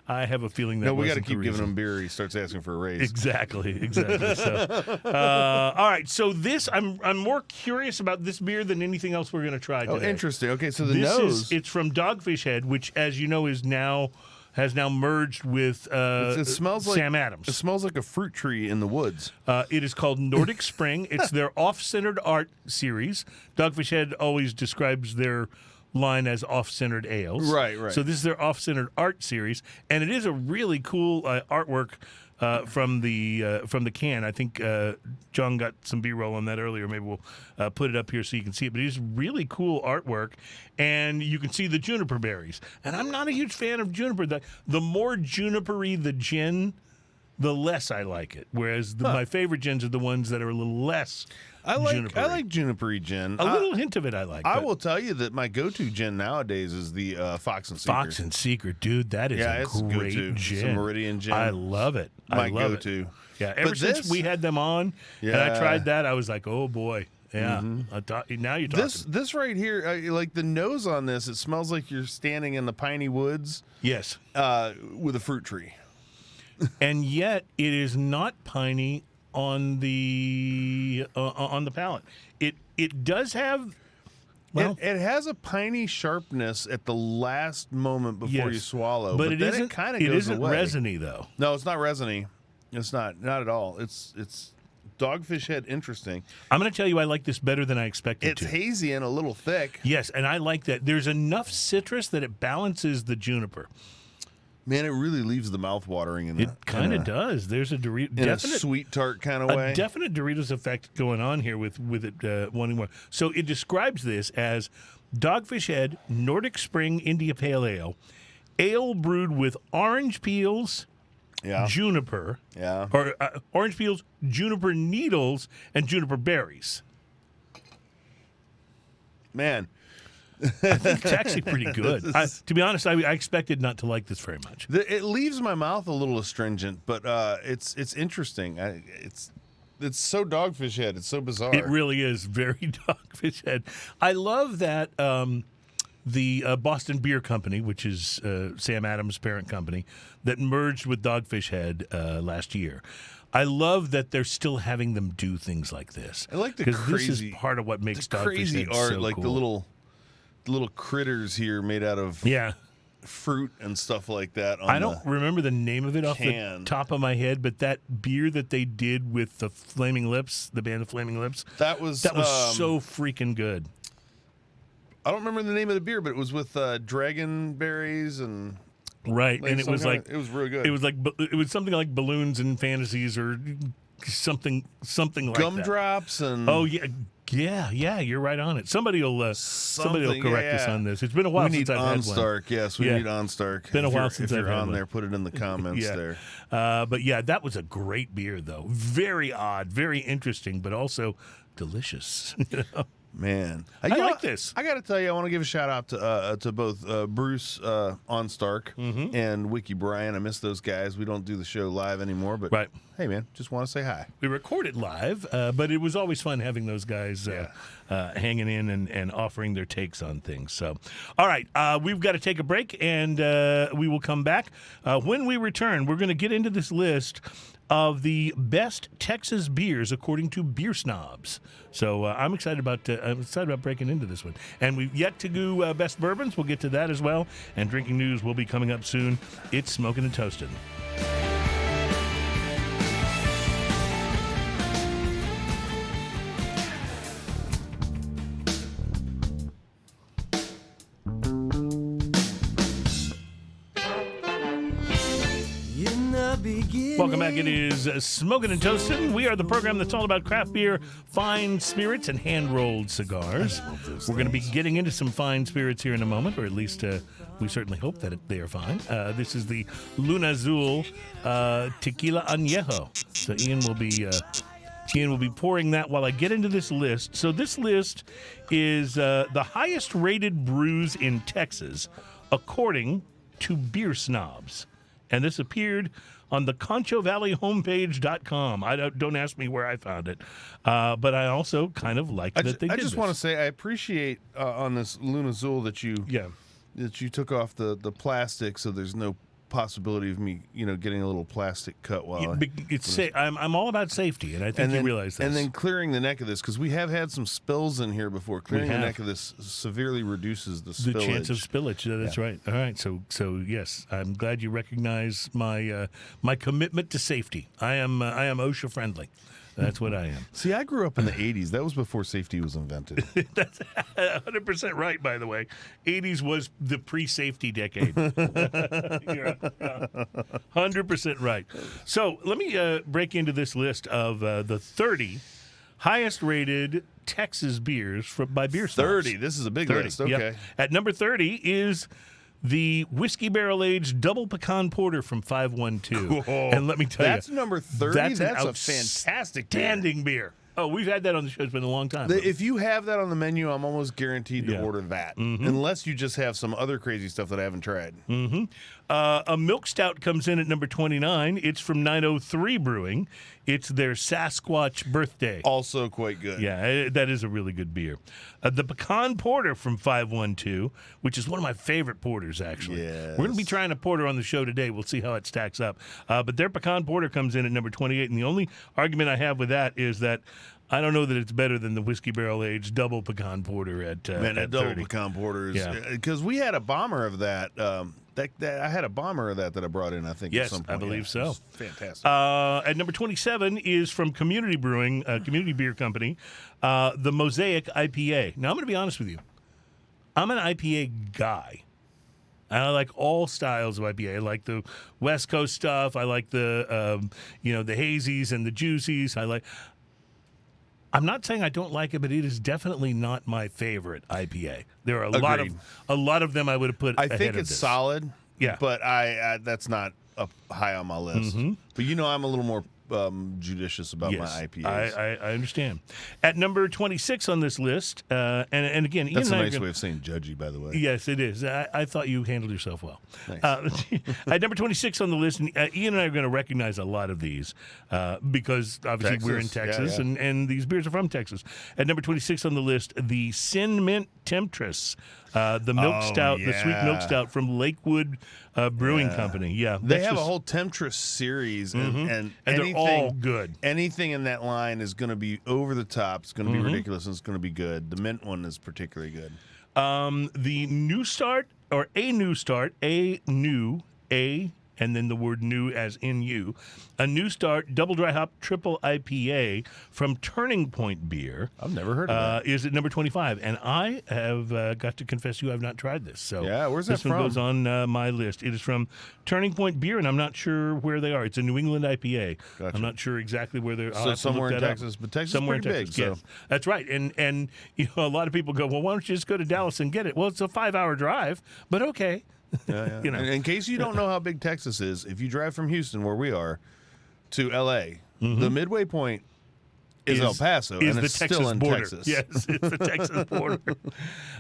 I have a feeling that no, we got to keep giving him beer. He starts asking for a raise. Exactly. So, all right. So I'm more curious about this beer than anything else we're going to try today. Oh, interesting. Okay, so the nose. It's from Dogfish Head, which, as you know, has now merged with it smells Sam Adams. It smells like a fruit tree in the woods. It is called Nordic Spring. It's their off-centered art series. Dogfish Head always describes their line as off-centered ales. Right. So this is their off-centered art series, and it is a really cool artwork from the can. I think John got some B-roll on that earlier. Maybe we'll put it up here so you can see it. But it's really cool artwork, and you can see the juniper berries. And I'm not a huge fan of juniper. The more junipery the gin, the less I like it. Whereas my favorite gins are the ones that are a little less junipery. I like junipery gin. A little hint of it I like. I will tell you that my go-to gin nowadays is the Fox and Secret. Fox and Secret, dude, that is a great gin. It's a Meridian gin. I love it. My go-to. Yeah, ever since we had them on and I tried that, I was like, oh boy. Yeah. Mm-hmm. Now you're talking. This right here, like the nose on this, it smells like you're standing in the piney woods. Yes. With a fruit tree. And yet it is not piney on the palate. It does have Well, it has a piney sharpness at the last moment before you swallow, but then it kind of goes away. It isn't resiny though. No, it's not resiny. It's not at all. It's Dogfish Head interesting. I'm going to tell you, I like this better than I expected It's hazy and a little thick. Yes, and I like that. There's enough citrus that it balances the juniper. Man, it really leaves the mouth watering in It kind of does. There's a definite sweet tart kind of way. A definite Doritos effect going on here with it wanting more. So it describes this as Dogfish Head Nordic Spring India Pale Ale brewed with orange peels, juniper, or orange peels, juniper needles, and juniper berries. Man, I think it's actually pretty good. To be honest, I expected not to like this very much. It leaves my mouth a little astringent, but it's interesting. It's so Dogfish Head. It's so bizarre. It really is very Dogfish Head. I love that the Boston Beer Company, which is Sam Adams' parent company, that merged with Dogfish Head last year. I love that they're still having them do things like this. I like the crazy. This is part of what makes Dogfish crazy Head art, so like cool. the little critters here made out of fruit and stuff like that. I don't remember the name of it off the top of my head, but that beer that they did with the Flaming Lips, the band of Flaming Lips, that was so freaking good. I don't remember the name of the beer, but it was with dragon berries and right, and it was like it was really good. It was something like Balloons and Fantasies or something like Gumdrops and yeah, you're right on it. Somebody will correct us on this. It's been a while since I've had one. OnStark. Yes, we need OnStark. Been a while since I've had one. If you're on there, put it in the comments there. But yeah, that was a great beer though. Very odd, very interesting, but also delicious. You know? Man, I like this. I got to tell you, I want to give a shout out to both Bruce OnStark and Wiki Bryan. I miss those guys. We don't do the show live anymore, but hey, man, just want to say hi. We record it live, but it was always fun having those guys hanging in and offering their takes on things. So, all right, we've got to take a break, and we will come back. When we return, we're going to get into this list of the best Texas beers according to Beer Snobs. So I'm excited about breaking into this one. And we've yet to do best bourbons. We'll get to that as well. And drinking news will be coming up soon. It's Smoking and Toasting. Welcome back. It is Smoking and Toasting. We are the program that's all about craft beer, fine spirits, and hand-rolled cigars. We're going to be getting into some fine spirits here in a moment, or at least we certainly hope that they are fine. This is the Lunazul Tequila Anejo. So Ian will be pouring that while I get into this list. So this list is the highest-rated brews in Texas, according to Beer Snobs. And this appeared on the ConchoValleyHomepage.com. Don't ask me where I found it, but I also kind of like that they did I just want to say I appreciate on this Lunazul that you took off the plastic, so there's no possibility of me getting a little plastic cut while I'm all about safety, and I think you realize this. And then clearing the neck of this, because we have had some spills in here before. Clearing the neck of this severely reduces the chance of spillage. That's right. All right. So yes, I'm glad you recognize my my commitment to safety. I am OSHA friendly. That's what I am. See, I grew up in the 80s. That was before safety was invented. That's 100% right, by the way. 80s was the pre-safety decade. You're 100% right. So let me break into this list of the 30 highest-rated Texas beers by Beer Snobs. 30. This is a big list. Okay. Yep. At number 30 is the Whiskey Barrel Aged Double Pecan Porter from 512. Cool. And let me tell you, that's number 30. That's a fantastic beer. Oh, we've had that on the show. It's been a long time. If you have that on the menu, I'm almost guaranteed to order that. Unless you just have some other crazy stuff that I haven't tried. A Milk Stout comes in at number 29. It's from 903 Brewing. It's their Sasquatch birthday. Also quite good. Yeah, that is a really good beer. The Pecan Porter from 512, which is one of my favorite porters, actually. Yes. We're going to be trying a porter on the show today. We'll see how it stacks up. But their Pecan Porter comes in at number 28, and the only argument I have with that is that I don't know that it's better than the whiskey barrel aged double pecan porter at Man, that at double 30. pecan porter is Yeah. because we had a bomber of that. I had a bomber of that I brought in. I think. Yes, at some point. I believe so. It's fantastic. At number 27 is from Community Brewing, Community Beer Company, the Mosaic IPA. Now I'm going to be honest with you. I'm an IPA guy. I like all styles of IPA. I like the West Coast stuff. I like the the hazies and the juicies. I'm not saying I don't like it, but it is definitely not my favorite IPA. There are a lot of them I would have put. I think it's solid. Yeah, but I that's not up high on my list. Mm-hmm. But I'm a little more judicious about my IPAs. I understand. At number 26 on this list, and again, that's Ian a and nice way of saying judgy, by the way. Yes, it is. I thought you handled yourself well. Nice. At number 26 on the list, and, Ian and I are going to recognize a lot of these because obviously we're in Texas, yeah. And these beers are from Texas. At number 26 on the list, the Sin Mint Temptress, the milk stout, the sweet milk stout from Lakewood Brewing Company. Yeah, they have a whole Temptress series, and they're all good. Anything in that line is going to be over the top. It's going to be ridiculous, and it's going to be good. The mint one is particularly good. The New Start, or a New Start, and then the word new as in you, a New Start double dry hop triple IPA from Turning Point Beer. I've never heard of that. Is at number 25, and I have got to confess to you, I've not tried this. So where's that this one from? goes on my list. It is from Turning Point Beer, and I'm not sure where they are. It's a New England IPA. Gotcha. I'm not sure exactly where they're. So somewhere in Texas, but Texas is pretty big. So. Yes. That's right. And a lot of people go, well, why don't you just go to Dallas and get it? Well, it's a 5-hour drive, but okay. Yeah. In case you don't know how big Texas is, if you drive from Houston, where we are, to L.A., the midway point is El Paso, and it's still in border. Texas. Yes, it's the Texas border.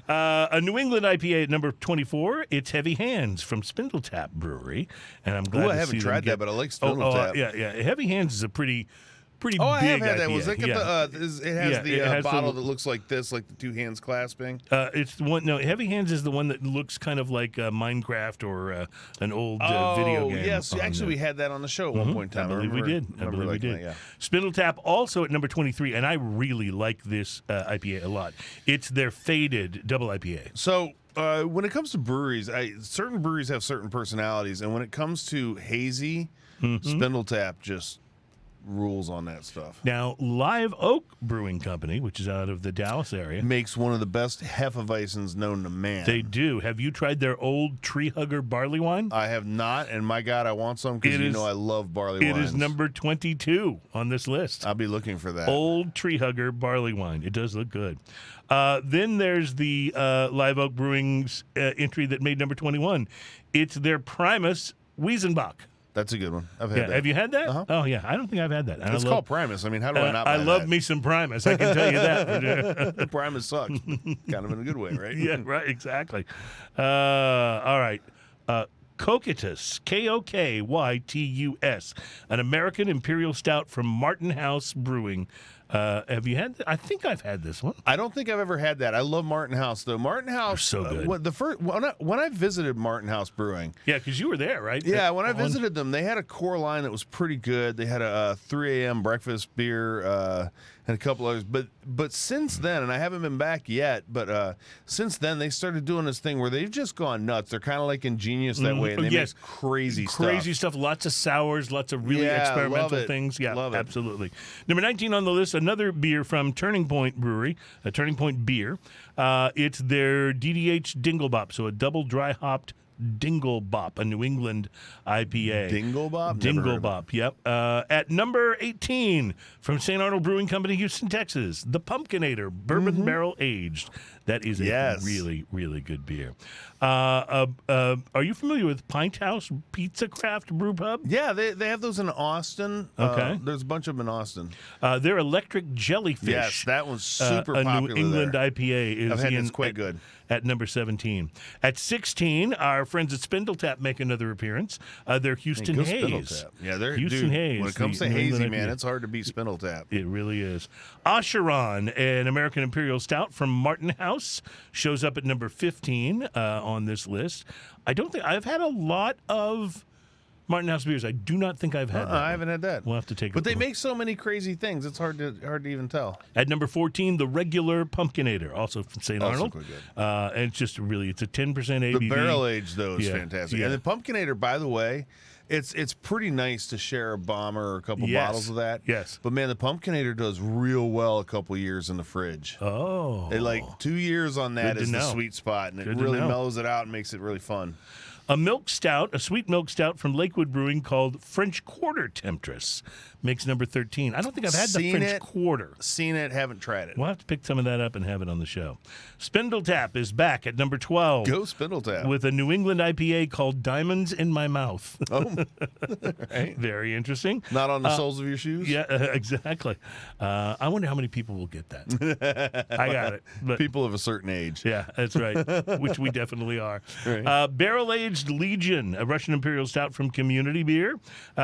A New England IPA at number 24. It's Heavy Hands from Spindletap Brewery, and I'm glad. I haven't tried that, but I like Spindletap. Yeah. Heavy Hands is a pretty big I have had that. IPA. Was it has the bottle that looks like this, like the two hands clasping? It's the one. No, Heavy Hands is the one that looks kind of like Minecraft or an old video game. Yes, actually, we had that on the show at one point in time. I believe we did. Yeah. Spindletap also at number 23, and I really like this IPA a lot. It's their Faded double IPA. So when it comes to breweries, certain breweries have certain personalities, and when it comes to hazy, Spindletap just rules on that stuff. Now, Live Oak Brewing Company, which is out of the Dallas area, makes one of the best Hefeweizens known to man. They do. Have you tried their old Tree Hugger barley wine? I have not, and my God, I want some because I love barley wines. It is number 22 on this list. I'll be looking for that. Old Tree Hugger barley wine. It does look good. Then there's the Live Oak Brewing's entry that made number 21. It's their Primus Wiesenbach. That's a good one. I've had that. Have you had that? Uh-huh. Oh, yeah. I don't think I've had that. It's called Primus. I mean, how do I not buy I love that? me some Primus. I can tell you that. Primus sucks. Kind of in a good way, right? Yeah, right. Exactly. All right. Cocytus, Kokytus, an American Imperial Stout from Martin House Brewing. Have you had? I think I've had this one. I don't think I've ever had that. I love Martin House though. Martin House, they're so good. When I visited Martin House Brewing, yeah, because you were there, right? Yeah, when I visited them, they had a core line that was pretty good. They had a 3 a.m. breakfast beer and a couple others. But since then, and I haven't been back yet, but since then they started doing this thing where they've just gone nuts. They're kind of like ingenious that way, and they make crazy stuff. Lots of sours, lots of really experimental things. Yeah, love it. Absolutely. Number 19 on the list, another beer from Turning Point Brewery, a Turning Point beer. It's their DDH Dinglebop, so a double dry hopped Dinglebop, a New England IPA. Dinglebop? Dinglebop, yep. At number 18, from St. Arnold Brewing Company, Houston, Texas, the Pumpkinator Bourbon Barrel Aged. That is a really, really good beer. Are you familiar with Pint House Pizza Craft Brew Pub? Yeah, they have those in Austin. Okay. There's a bunch of them in Austin. Their Electric Jellyfish. Yes, that one's super popular. A New England IPA is it's quite good. At number 17. At 16, our friends at Spindletap make another appearance. They're Houston Haze. Yeah, they're Houston Haze. When it comes to hazy, man, it's hard to beat Spindletap. It really is. Acheron, an American Imperial Stout from Martin House, shows up at number 15 on this list. I don't think I've had a lot of Martin House beers. I do not think I've had that. I haven't had that. We'll have to take But they make so many crazy things, it's hard to even tell. At number 14, the regular Pumpkinator, also from St. Arnold. Quite good. And it's just really, it's a 10% ABV. The barrel age, though, is fantastic. Yeah. And the Pumpkinator, by the way, it's pretty nice to share a bomber or a couple bottles of that. Yes. But, man, the Pumpkinator does real well a couple years in the fridge. Oh. Like 2 years on that is the sweet spot, and it really mellows it out and makes it really fun. A milk stout, a sweet milk stout from Lakewood Brewing called French Quarter Temptress makes number 13. I don't think I've had the French Quarter. Seen it, haven't tried it. We'll have to pick some of that up and have it on the show. Spindle Tap is back at number 12. Go Spindle Tap. With a New England IPA called Diamonds in My Mouth. Oh, right. Very interesting. Not on the soles of your shoes? Yeah, exactly. I wonder how many people will get that. I got it. But people of a certain age. yeah, that's right, which we definitely are. Right. Barrel-Aged Legion, a Russian Imperial Stout from Community Beer,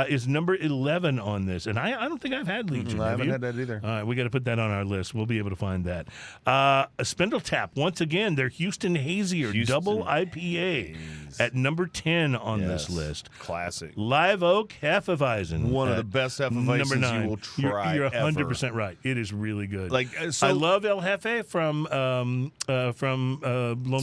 is number 11 on this. And I don't think I've had Legion. I haven't had that either. All right, we got to put that on our list. We'll be able to find that. A Spindle Tap, once again, their Houston Hazier Double IPA at number 10 on this list. Classic. Live Oak Hefeweizen. One of the best Hefeweizens you will try. You're 100% right. It is really good. Like I love El Jefe from Lone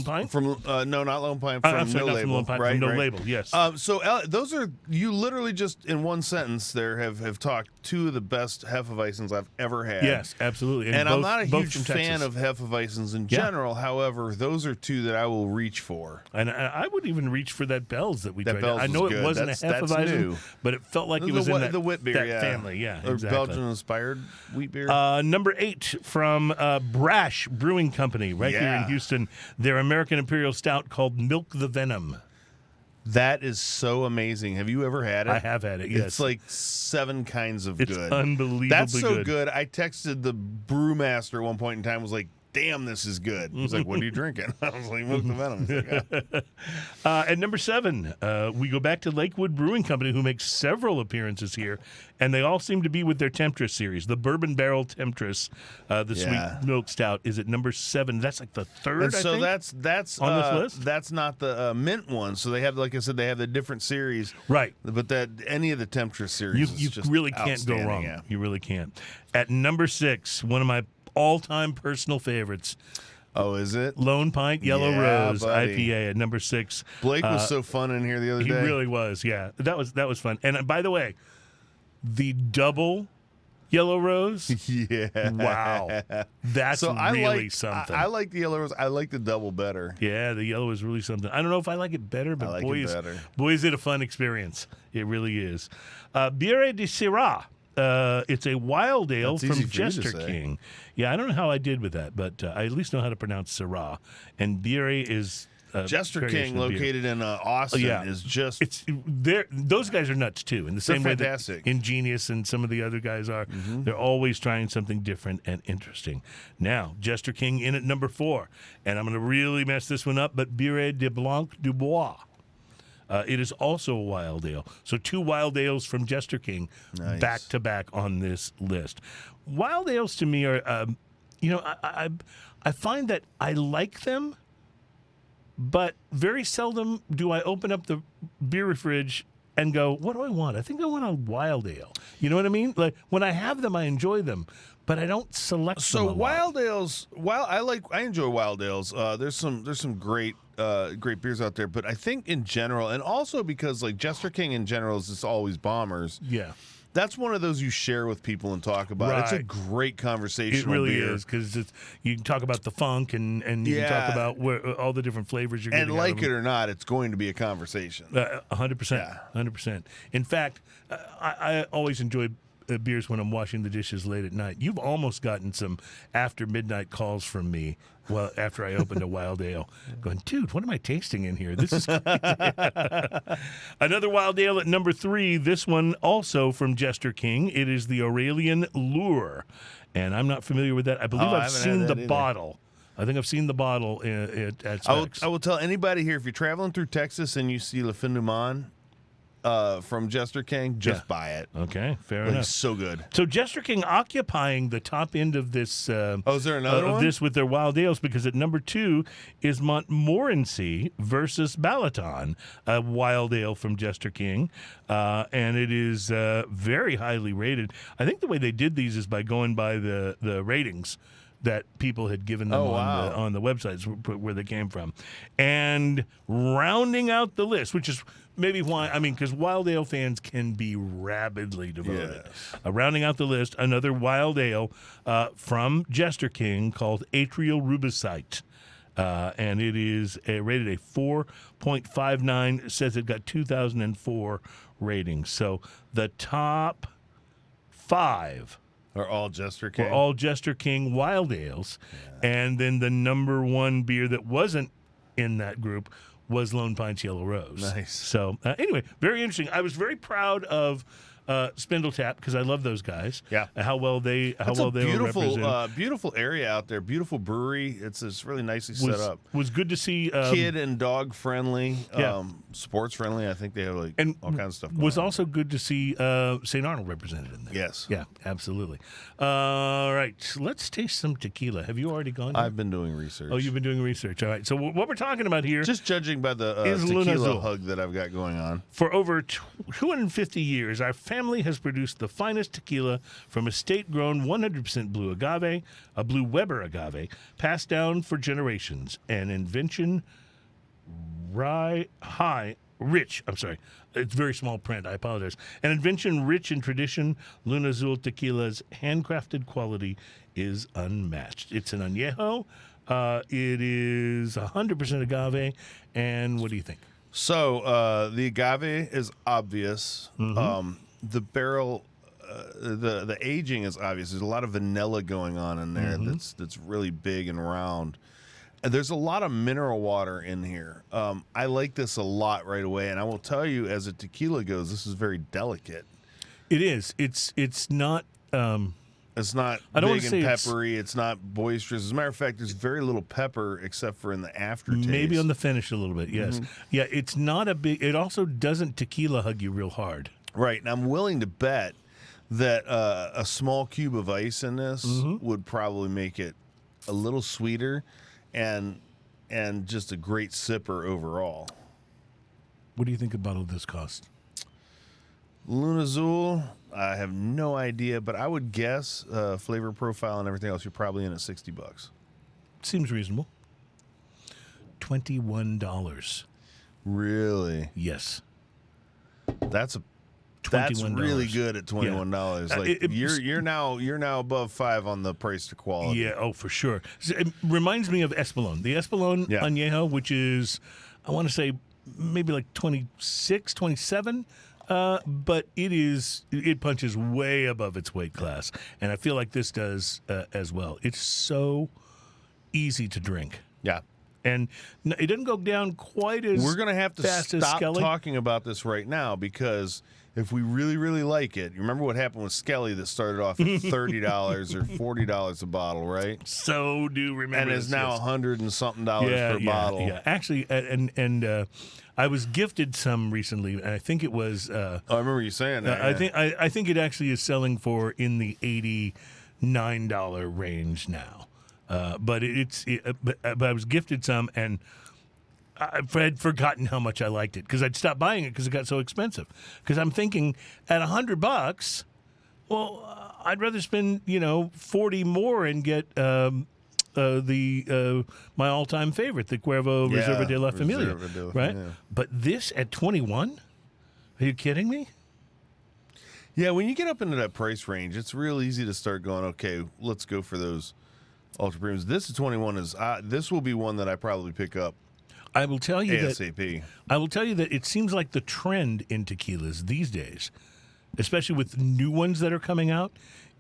Pine. From no, not Lone Pine. From No Label. From Lone Pine, right, from No right. Label. Yes. So those are, you literally just in one sentence there have talked two of the best Hefeweizens I've ever had. Yes, absolutely. And both, I'm not a huge fan Texas. of Hefeweizens in general. However, those are two that I will reach for. And I would even reach for that Bell's that we tried. Bell's I know was it good. wasn't That's a Hefeweizen, but it felt like it was in the wit beer, that family. Yeah, or exactly. Belgian-Inspired wheat beer. Number 8 from Brash Brewing Company right here in Houston. Their American Imperial Stout called Milk the Venom. That is so amazing. Have you ever had it? I have had it, yes. It's like 7 kinds of it's good. It's unbelievably good. That's so good. I texted the brewmaster at one point in time, was like, damn, this is good. He's like, what are you drinking? I was like, Milk the Venom. He's like, At number 7, we go back to Lakewood Brewing Company, who makes several appearances here, and they all seem to be with their Temptress series. The Bourbon Barrel Temptress, the sweet milk stout, is at number 7. That's like the third, and so I think, that's on this list? That's not the mint one. So they have, like I said, they have the different series. Right. But that any of the Temptress series is you just really can't go wrong. Yeah. You really can't. At number 6, one of my all-time personal favorites. Oh, is it? Lone Pint Yellow Rose buddy. IPA at number 6. Blake was so fun in here the other day. He really was, yeah. That was fun. And by the way, the double Yellow Rose. Yeah. Wow. That's really something. I like the Yellow Rose. I like the double better. Yeah, the yellow is really something. I don't know if I like it better, but like boy, it better. Is it a fun experience. It really is. Bière de Syrah. It's a wild ale from Jester King. Yeah, I don't know how I did with that, but I at least know how to pronounce Syrah. And Bière is Jester King, located in Austin, is just those guys are nuts too. In the same way that Ingenious and some of the other guys are, they're always trying something different and interesting. Now, Jester King in at number 4, and I'm going to really mess this one up, but Bière de Blanc du Bois. It is also a wild ale. So 2 wild ales from Jester King back to back on this list. Wild ales to me are, I find that I like them, but very seldom do I open up the beer fridge and go, what do I want? I think I want a wild ale. You know what I mean? Like when I have them, I enjoy them, but I don't select them. So wild ales, I enjoy wild ales. There's some great beers out there, but I think in general, and also because like Jester King in general is just always bombers. Yeah. That's one of those you share with people and talk about. Right. It's a great conversation. It really is, because you can talk about the funk and you can talk about all the different flavors you're getting. And like it or not, it's going to be a conversation. 100%. 100%. In fact, I always enjoy beers when I'm washing the dishes late at night. You've almost gotten some after midnight calls from me. Well, after I opened a wild ale, going, dude, what am I tasting in here? This is another wild ale at number 3. This one also from Jester King. It is the Aurelian Lure, and I'm not familiar with that. I believe I've seen the bottle. I think I've seen the bottle at Specs. I will tell anybody here, if you're traveling through Texas and you see Le Fin du Monde, from Jester King, just buy it. Okay, fair enough. So good. So Jester King occupying the top end of this. Is there another one? Of this with their wild ales, because at number 2 is Montmorency versus Balaton, a wild ale from Jester King, and it is very highly rated. I think the way they did these is by going by the ratings that people had given them on the websites where they came from. And rounding out the list, which is maybe why, because wild ale fans can be rabidly devoted. Yes. Rounding out the list, another wild ale from Jester King called Atrial Rubicite. And it is rated a 4.59. It says it got 2004 ratings. So the top 5 are all Jester King. Were all Jester King wild ales. Yeah. And then the number 1 beer that wasn't in that group was Lone Pine's Yellow Rose. Nice. So anyway, very interesting. I was very proud of Spindle Tap because I love those guys. Yeah, how well they were represented. Beautiful area out there. Beautiful brewery. It's really nicely set up. Was good to see. Kid and dog friendly. Sports friendly. I think they have all kinds of stuff. Was also good to see St. Arnold represented in there. Yes. Yeah, absolutely. All right, let's taste some tequila. Have you already gone? I've been doing research. Oh, you've been doing research. All right. So what we're talking about here, just judging by the tequila Lunazul hug that I've got going on. For over 250 years, our family has produced the finest tequila from estate-grown 100% blue agave, a blue Weber agave, passed down for generations. An invention rich. I'm sorry. It's very small print. I apologize. An invention rich in tradition, Lunazul tequila's handcrafted quality is unmatched. It's an Anejo. It is 100% agave. And what do you think? So the agave is obvious. Mm-hmm. The barrel, the aging is obvious. There's a lot of vanilla going on in there that's really big and round. And there's a lot of mineral water in here. I like this a lot right away, and I will tell you, as a tequila goes, this is very delicate. It is. It's not. It's not big and peppery. It's not boisterous. As a matter of fact, there's very little pepper except for in the aftertaste. Maybe on the finish a little bit. Yes. Yeah. It's not a big. It also doesn't tequila hug you real hard. Right, and I'm willing to bet that a small cube of ice in this would probably make it a little sweeter and just a great sipper overall. What do you think a bottle of this cost? Lunazul, I have no idea, but I would guess flavor profile and everything else, you're probably in at $60. Seems reasonable. $21. Really? Yes. That's really good at $21. Yeah. You're now above $5 on the price to quality. Yeah, oh, for sure. It reminds me of Espolón. The Espolón Añejo, which is, I want to say, maybe like 26, 27. But it punches way above its weight class. And I feel like this does as well. It's so easy to drink. Yeah. And it doesn't go down quite as fast as We're going to have to stop Skelly. talking about this right now because if we really, really like it, you remember what happened with Skelly that started off at $30 or $40 a bottle, right? So do remember. And is now $100 and something per bottle. Yeah, actually, and I was gifted some recently, and I think it was. I remember you saying that. I think it actually is selling for in the $89 range now. But but I was gifted some, and I had forgotten how much I liked it because I'd stopped buying it because it got so expensive. Because I'm thinking at $100, well, I'd rather spend $40 more and get my all-time favorite, the Cuervo Reserva de la Familia, right? Yeah. But this at $21, are you kidding me? Yeah, when you get up into that price range, it's real easy to start going, okay, let's go for those ultra premiums. This at 21 this will be one that I probably pick up. I will tell you ASAP. I will tell you that it seems like the trend in tequilas these days, especially with new ones that are coming out,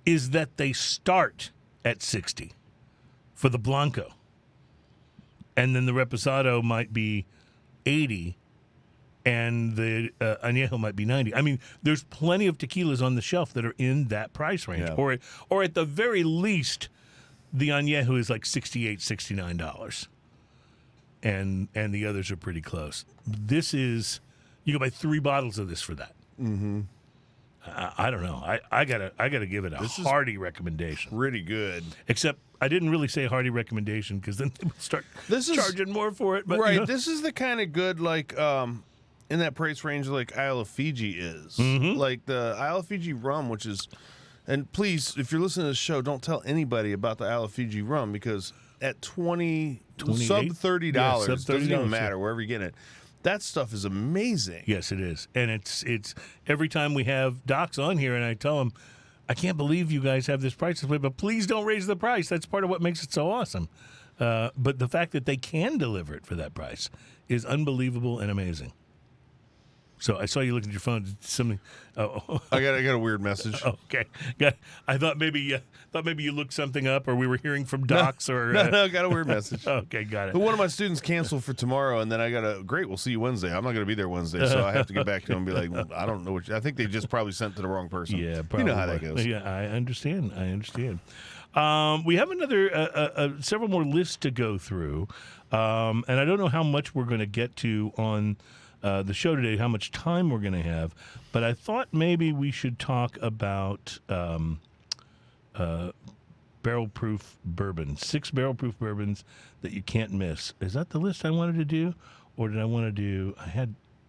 is that they start at 60 for the Blanco. And then the Reposado might be 80 and the Anejo might be 90. I mean, there's plenty of tequilas on the shelf that are in that price range. Yeah. Or at the very least, the Anejo is like $68, $69. And the others are pretty close. This is You can buy 3 bottles of this for that. Mm-hmm. I don't know. I gotta give it a hearty recommendation. Pretty good. Except I didn't really say hearty recommendation because then they will start charging more for it. But, right. This is the kind of good like in that price range like Isle of Fiji is. Mm-hmm. Like the Isle of Fiji rum, which is, and please, if you're listening to this show, don't tell anybody about the Isle of Fiji rum because at sub $30, doesn't even matter wherever you get it. That stuff is amazing. Yes, it is. And it's every time we have docs on here and I tell them, I can't believe you guys have this price this way, but please don't raise the price. That's part of what makes it so awesome. But the fact that they can deliver it for that price is unbelievable and amazing. So I saw you look at your phone. Something. Oh, I got a weird message. Okay. I thought maybe you looked something up, or we were hearing from docs, or no, got a weird message. Okay, got it. But one of my students canceled for tomorrow, and then I got great. We'll see you Wednesday. I'm not going to be there Wednesday, so I have to get back to him and be like, I don't know I think they just probably sent to the wrong person. Yeah, probably. You know how that goes. Yeah, I understand. We have another several more lists to go through, and I don't know how much we're going to get to on the show today, how much time we're going to have, but I thought maybe we should talk about barrel-proof bourbons, 6 barrel-proof bourbons that you can't miss. Is that the list I wanted to do, or did I want to do? I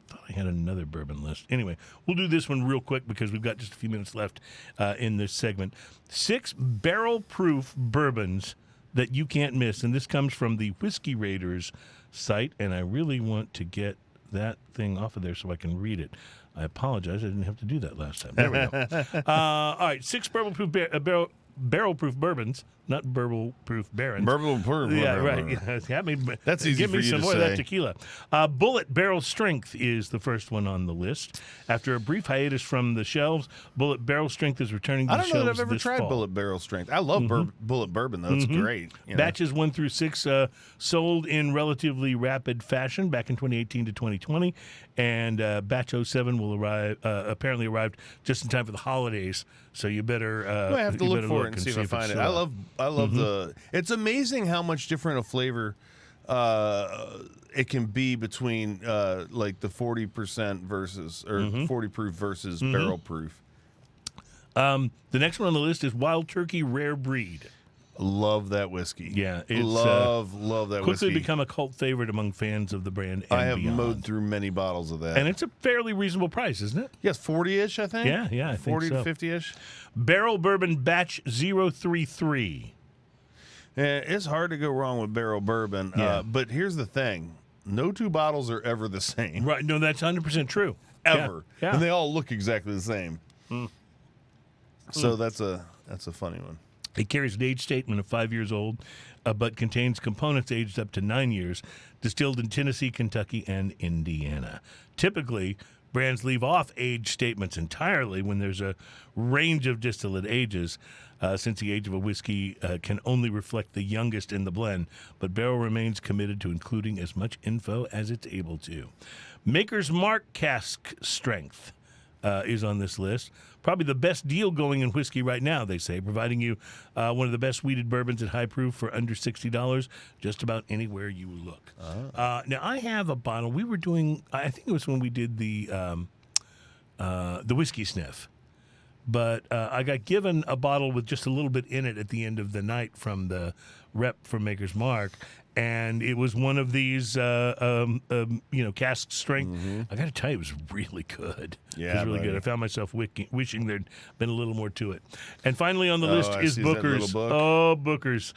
thought I had another bourbon list. Anyway, we'll do this one real quick because we've got just a few minutes left in this segment. 6 barrel-proof bourbons that you can't miss, and this comes from the Whiskey Raiders site, and I really want to get that thing off of there so I can read it. I apologize. I didn't have to do that last time. There we go. All right, 6 barrel-proof barrel-proof bourbons, not barrel-proof barons. Barrel-proof. Yeah, right. That's easy Give for me you some to more say. of that tequila. Bullet Barrel Strength is the first one on the list. After a brief hiatus from the shelves, Bullet Barrel Strength is returning to the shelves I don't know that I've ever this tried fall. Bullet Barrel Strength. I love Bullet Bourbon, though. It's great. You know? Batches 1 through 6 sold in relatively rapid fashion back in 2018 to 2020, and batch 07 will apparently arrived just in time for the holidays. So you better. I have to look for it and see if I find it. I love the. It's amazing how much different a flavor it can be between like the 40% versus or 40 proof versus barrel proof. The next one on the list is Wild Turkey Rare Breed. Love that whiskey. Yeah, it's love that quickly whiskey. become a cult favorite among fans of the brand. And I have beyond. mowed through many bottles of that, and it's a fairly reasonable price, isn't it? Yes, 40-ish, I think. Yeah, I think 40 so. to 50-ish. Barrel Bourbon Batch 033. It's hard to go wrong with barrel bourbon. Yeah. But here's the thing: no 2 bottles are ever the same. Right? No, that's 100% true. Ever. Yeah. And they all look exactly the same. So that's a funny one. It carries an age statement of 5 years old, but contains components aged up to 9 years, distilled in Tennessee, Kentucky, and Indiana. Typically, brands leave off age statements entirely when there's a range of distillate ages, since the age of a whiskey can only reflect the youngest in the blend, but Barrel remains committed to including as much info as it's able to. Maker's Mark Cask Strength is on this list. Probably the best deal going in whiskey right now, they say, providing you one of the best wheated bourbons at high proof for under $60 just about anywhere you look. Now, I have a bottle. We were doing, I think it was when we did the whiskey sniff. But I got given a bottle with just a little bit in it at the end of the night from the rep from Maker's Mark. And it was one of these, cask strength. I got to tell you, it was really good. Yeah, it was really buddy. good. I found myself wishing there'd been a little more to it. And finally on the list I is see. Is that Booker's. little book? Oh, Booker's.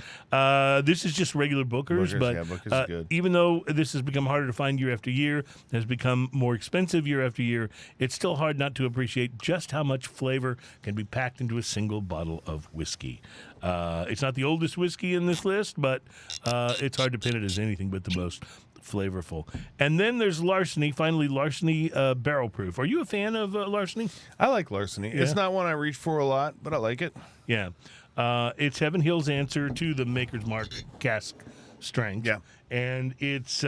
This is just regular Booker's, but Booker's is good. even though this has become harder to find year after year, has become more expensive year after year, it's still hard not to appreciate just how much flavor can be packed into a single bottle of whiskey. It's not the oldest whiskey in this list, but it's hard to pin it as anything but the most flavorful. And then there's Larceny. Finally, Larceny Barrel Proof. Are you a fan of Larceny? I like Larceny. Yeah. It's not one I reach for a lot, but I like it. Yeah. It's Heaven Hill's answer to the Maker's Mark Cask Strength. Yeah. And it's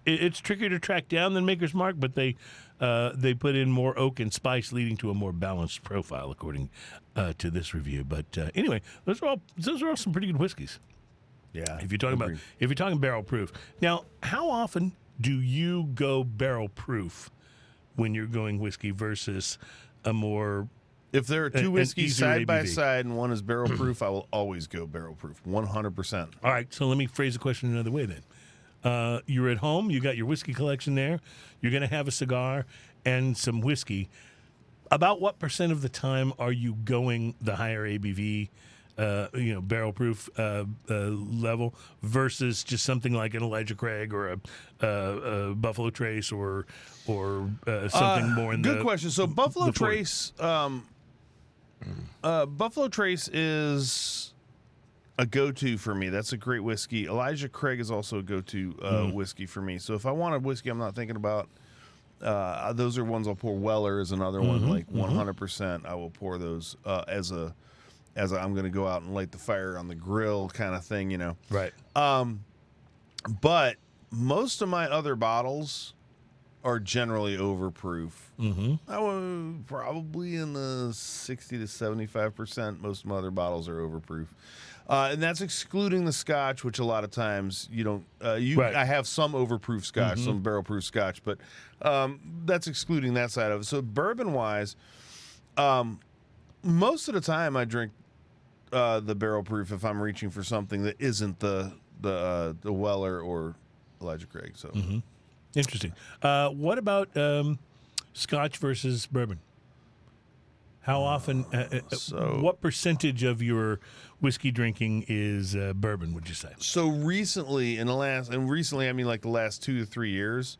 it's trickier to track down than Maker's Mark, but they put in more oak and spice, leading to a more balanced profile, according to this review. But anyway, those are all some pretty good whiskeys. Yeah. If you're talking barrel proof. Now, how often do you go barrel proof when you're going whiskey versus a more... If there are two whiskeys easier side by ABV. side and one is barrel proof, I will always go barrel proof, 100%. All right, so let me phrase the question another way then. You're at home, you got your whiskey collection there, you're going to have a cigar and some whiskey. About what % of the time are you going the higher ABV, barrel proof level versus just something like an Elijah Craig or a Buffalo Trace or something more in Good question. So Buffalo Trace, Buffalo Trace is a go-to for me. That's a great whiskey. Elijah Craig is also a go-to whiskey for me. So if I want a whiskey, I'm not thinking about. Those are ones I'll pour. Weller is another one, like 100%. I will pour those as I'm going to go out and light the fire on the grill kind of thing, Right. But most of my other bottles are generally overproof. I would probably in the 60 to 75%. Most of my other bottles are overproof. And that's excluding the Scotch, which a lot of times you don't. Right. I have some overproof Scotch, some barrel-proof Scotch, but that's excluding that side of it. So bourbon-wise, most of the time I drink the barrel-proof if I'm reaching for something that isn't the Weller or Elijah Craig. So interesting. What about Scotch versus bourbon? How often? What percentage of your whiskey drinking is bourbon? Would you say? So recently, I mean like the last 2 to 3 years,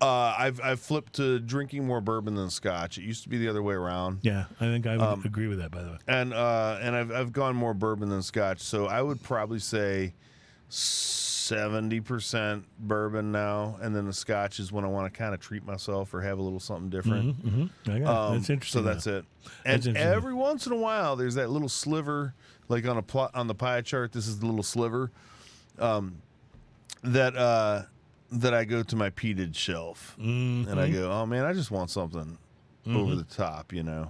I've flipped to drinking more bourbon than Scotch. It used to be the other way around. Yeah, I think I would agree with that. By the way, and I've gone more bourbon than Scotch. So I would probably say 70% bourbon now, and then the Scotch is when I want to kind of treat myself or have a little something different. That's interesting. So that's it. And every once in a while, there's that little sliver, like on the pie chart. This is the little sliver that I go to my peated shelf, and I go, oh man, I just want something over the top, You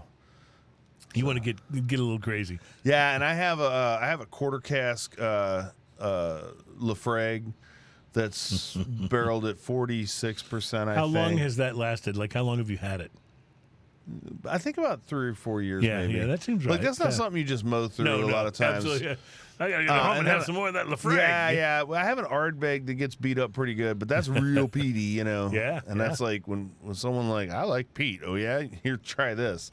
want to get a little crazy. Yeah, and I have a quarter cask. Lafrague that's barreled at 46%. How long has that lasted? Like, how long have you had it? I think about 3 or 4 years. Maybe. Yeah, that seems right. Like that's not something you just mow through a lot of times. Absolutely. Yeah. I gotta go home and have some more of that Lafrague. Yeah. Well, I have an Ardbeg that gets beat up pretty good, but that's real peaty, Yeah. And that's like when someone like, I like peat. Oh yeah, here, try this.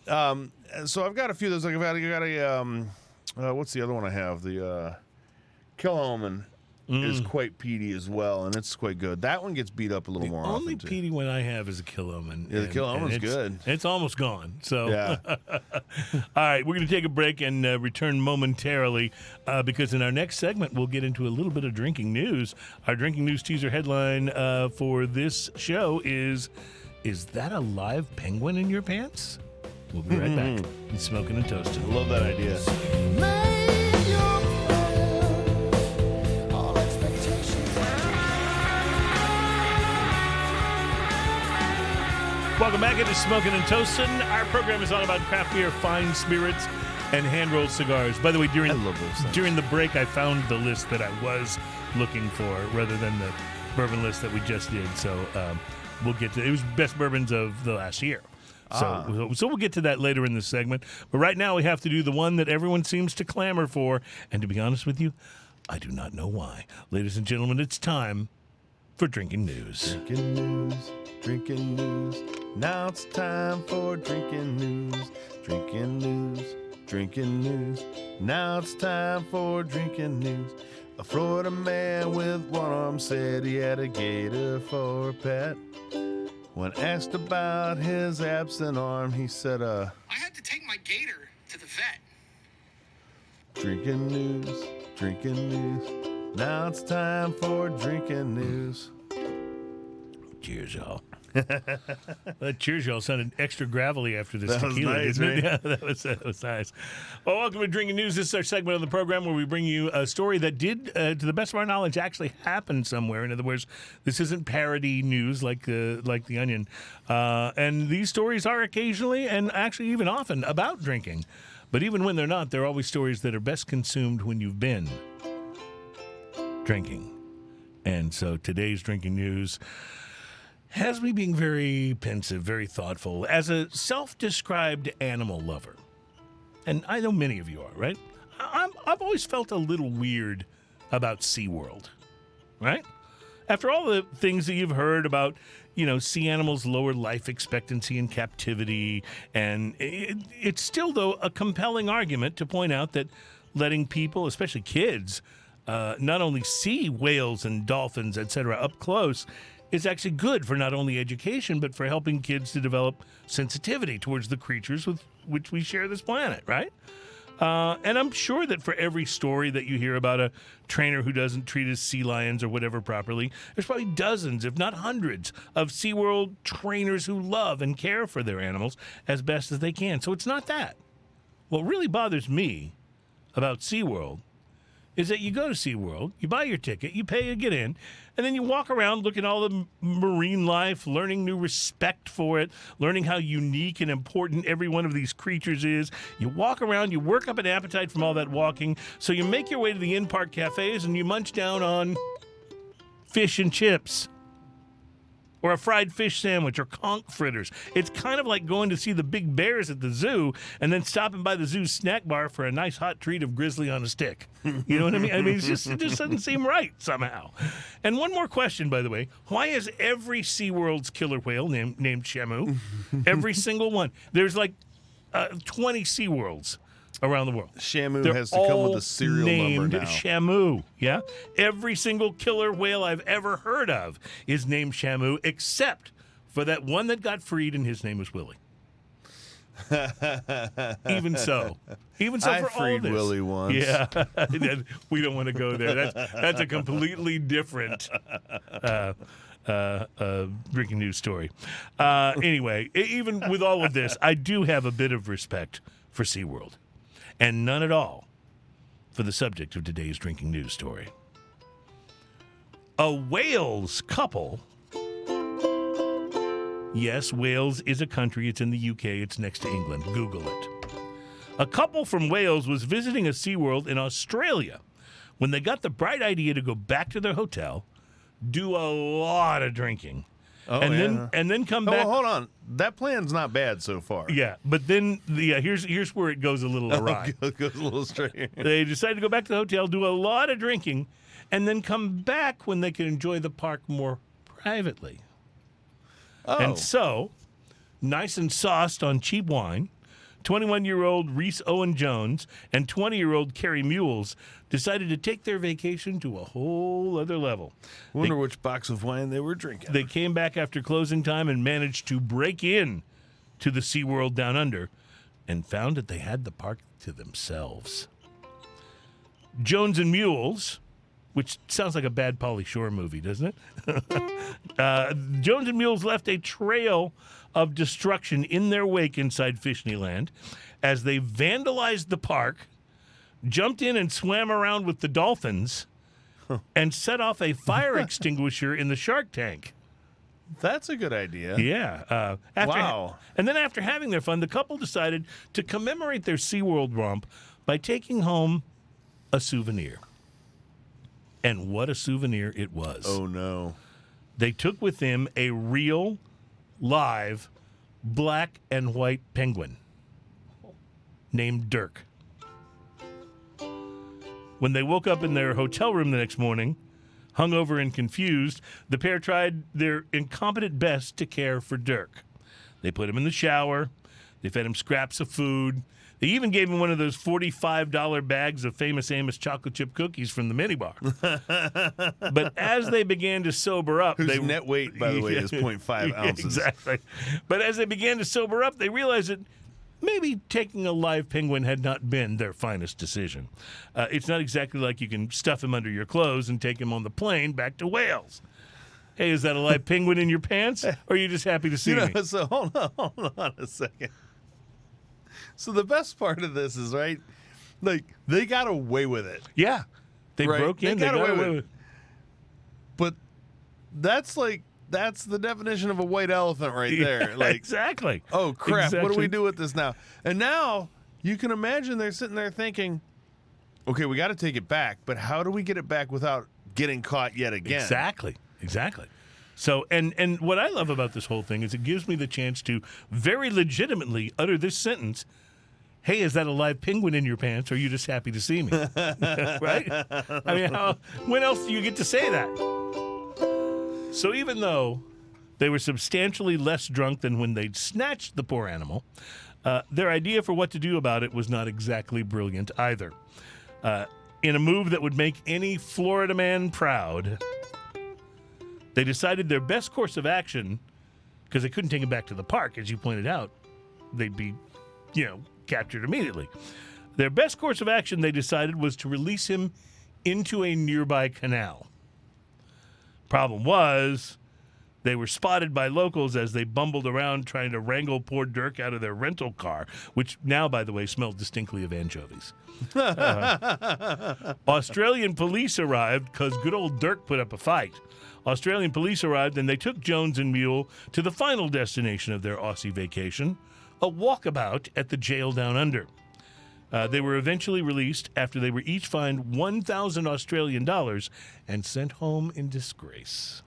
So I've got a few of those. Like I got a what's the other one I have? The Kilhoman is quite peaty as well, and it's quite good. That one gets beat up a little more often. The only peaty one I have is a Kilhoman. Yeah, the Kilhoman's good. It's almost gone. So, yeah. All right, we're going to take a break and return momentarily because in our next segment, we'll get into a little bit of drinking news. Our drinking news teaser headline for this show is that a live penguin in your pants? We'll be right back. It's Smoking and Toasting. I love that idea. Welcome back into Smoking and Toasting. Our program is all about craft beer, fine spirits, and hand-rolled cigars. By the way, during the break, I found the list that I was looking for rather than the bourbon list that we just did. So we'll get to it. It was best bourbons of the last year. So we'll get to that later in this segment. But right now, we have to do the one that everyone seems to clamor for. And to be honest with you, I do not know why. Ladies and gentlemen, it's time for Drinking News. Drinking news. Now it's time for drinking news. Drinking news. Drinking news. Now it's time for drinking news. A Florida man with one arm said he had a gator for a pet. When asked about his absent arm, he said, I had to take my gator to the vet. Drinking news. Drinking news. Now it's time for drinking news. Cheers, y'all. That cheers, y'all sounded extra gravelly after this that tequila, was nice, didn't it? right? Yeah, that was nice. Well, welcome to Drinking News. This is our segment of the program where we bring you a story that did, to the best of our knowledge, actually happen somewhere. In other words, this isn't parody news like the Onion. And these stories are occasionally, and actually even often, about drinking. But even when they're not, they're always stories that are best consumed when you've been drinking. And so today's drinking news has me being very pensive, very thoughtful. As a self-described animal lover, and I know many of you are, right? I've always felt a little weird about SeaWorld, right? After all the things that you've heard about, sea animals' lower life expectancy in captivity, and it's still, though, a compelling argument to point out that letting people, especially kids, not only see whales and dolphins, etc., up close is actually good for not only education, but for helping kids to develop sensitivity towards the creatures with which we share this planet, right? And I'm sure that for every story that you hear about a trainer who doesn't treat his sea lions or whatever properly, there's probably dozens, if not hundreds, of SeaWorld trainers who love and care for their animals as best as they can. So it's not that. What really bothers me about SeaWorld is that you go to SeaWorld, you buy your ticket, you pay to get in, and then you walk around looking at all the marine life, learning new respect for it, learning how unique and important every one of these creatures is. You walk around, you work up an appetite from all that walking, so you make your way to the in-park cafes and you munch down on fish and chips, or a fried fish sandwich, or conch fritters. It's kind of like going to see the big bears at the zoo and then stopping by the zoo snack bar for a nice hot treat of grizzly on a stick. You know what I mean? It just doesn't seem right somehow. And one more question, by the way. Why is every SeaWorld's killer whale named Shamu? Every single one. There's like 20 SeaWorlds around the world. Shamu They're has to come with all a serial named number now. Shamu, yeah? Every single killer whale I've ever heard of is named Shamu, except for that one that got freed, and his name was Willie. Even so I for all freed this. Willie once. Yeah, we don't want to go there. That's a completely different drinking news story. Anyway, even with all of this, I do have a bit of respect for SeaWorld, and none at all for the subject of today's drinking news story. A Wales couple. Yes, Wales is a country. It's in the UK. It's next to England. Google it. A couple from Wales was visiting a SeaWorld in Australia when they got the bright idea to go back to their hotel, do a lot of drinking, and then come back. Well, hold on. That plan's not bad so far. Yeah, but then here's where it goes a little awry. It goes a little straight. They decided to go back to the hotel, do a lot of drinking, and then come back when they could enjoy the park more privately. Oh. And so, nice and sauced on cheap wine, 21-year-old Reese Owen Jones and 20-year-old Carrie Mules decided to take their vacation to a whole other level. Wonder which box of wine they were drinking. They came back after closing time and managed to break in to the SeaWorld Down Under and found that they had the park to themselves. Jones and Mules, which sounds like a bad Pauly Shore movie, doesn't it? Jones and Mules left a trail of destruction in their wake inside Fishneyland as they vandalized the park, jumped in and swam around with the dolphins, and set off a fire extinguisher in the shark tank. That's a good idea. Yeah. Wow. And then after having their fun, the couple decided to commemorate their SeaWorld romp by taking home a souvenir. And what a souvenir it was. Oh, no. They took with them a real, live, black and white penguin named Dirk. When they woke up in their hotel room the next morning, hungover and confused, the pair tried their incompetent best to care for Dirk. They put him in the shower. They fed him scraps of food. They even gave him one of those $45 bags of Famous Amos chocolate chip cookies from the minibar. But as they began to sober up... Whose net weight, by the way, is 0.5 ounces. Exactly. But as they began to sober up, they realized that maybe taking a live penguin had not been their finest decision. It's not exactly like you can stuff him under your clothes and take him on the plane back to Wales. Hey, is that a live penguin in your pants? Or are you just happy to see me? So hold on a second. So the best part of this is, right, like, they got away with it. Yeah. They broke in. They got away with it. But that's the definition of a white elephant right there. Like, exactly. Oh, crap. Exactly. What do we do with this now? And now you can imagine they're sitting there thinking, okay, we got to take it back, but how do we get it back without getting caught yet again. Exactly. So, and what I love about this whole thing is it gives me the chance to very legitimately utter this sentence. Hey, is that a live penguin in your pants, or are you just happy to see me? Right? I mean, when else do you get to say that? So even though they were substantially less drunk than when they'd snatched the poor animal, their idea for what to do about it was not exactly brilliant either. In a move that would make any Florida man proud, they decided their best course of action, because they couldn't take him back to the park, as you pointed out, they'd be, captured immediately. Their best course of action, they decided, was to release him into a nearby canal. Problem was, they were spotted by locals as they bumbled around trying to wrangle poor Dirk out of their rental car, which now, by the way, smelled distinctly of anchovies. Australian police arrived because good old Dirk put up a fight. Australian police arrived and they took Jones and Mule to the final destination of their Aussie vacation, a walkabout at the jail down under. They were eventually released after they were each fined 1,000 Australian dollars and sent home in disgrace.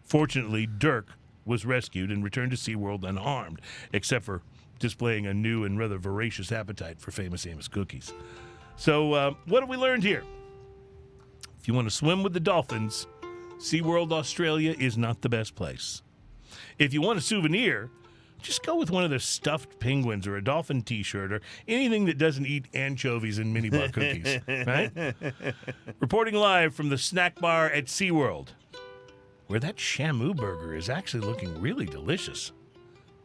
Fortunately, Dirk was rescued and returned to SeaWorld unharmed, except for displaying a new and rather voracious appetite for Famous Amos cookies. So, what have we learned here? If you want to swim with the dolphins, SeaWorld Australia is not the best place. If you want a souvenir, just go with one of their stuffed penguins or a dolphin T-shirt or anything that doesn't eat anchovies and mini bar cookies, right? Reporting live from the snack bar at SeaWorld, where that Shamu burger is actually looking really delicious.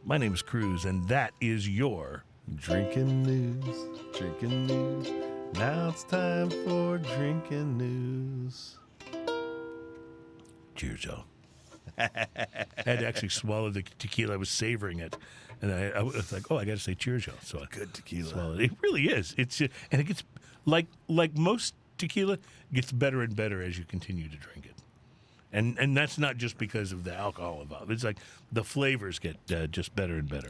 My name is Cruz, and that is your Drinking news. Now it's time for drinking news. Cheers, y'all. I had to actually swallow the tequila. I was savoring it, and I was like, "Oh, I got to say cheers, y'all." So Good tequila. swallowed it. It really is. It's and it gets like most tequila, it gets better and better as you continue to drink it, and that's not just because of the alcohol involved. It's like the flavors get just better and better,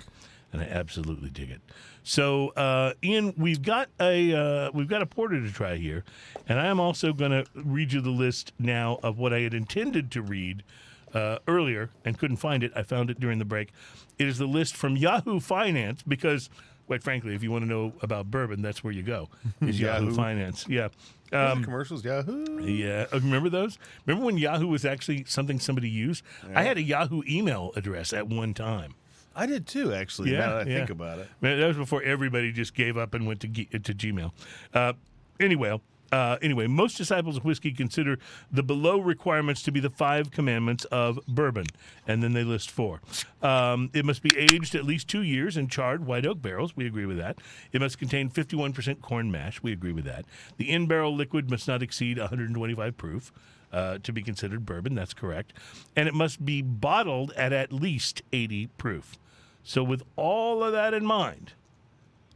and I absolutely dig it. So, Ian, we've got a porter to try here, and I am also going to read you the list now of what I had intended to read earlier and couldn't find it. I found it during the break. It is the list from Yahoo Finance because, quite frankly, if you want to know about bourbon, that's where you go, is Yahoo Finance. Yeah. Commercials, Yahoo. Yeah. Remember those? Remember when Yahoo was actually something somebody used? Yeah. I had a Yahoo email address at one time. I did too, actually, now that I think about it. Man, that was before everybody just gave up and went to Gmail. Anyway, most disciples of whiskey consider the below requirements to be the 5 commandments of bourbon, and then they list 4. It must be aged at least 2 years in charred white oak barrels. We agree with that. It must contain 51% corn mash. We agree with that. The in-barrel liquid must not exceed 125 proof to be considered bourbon. That's correct. And it must be bottled at least 80 proof. So with all of that in mind,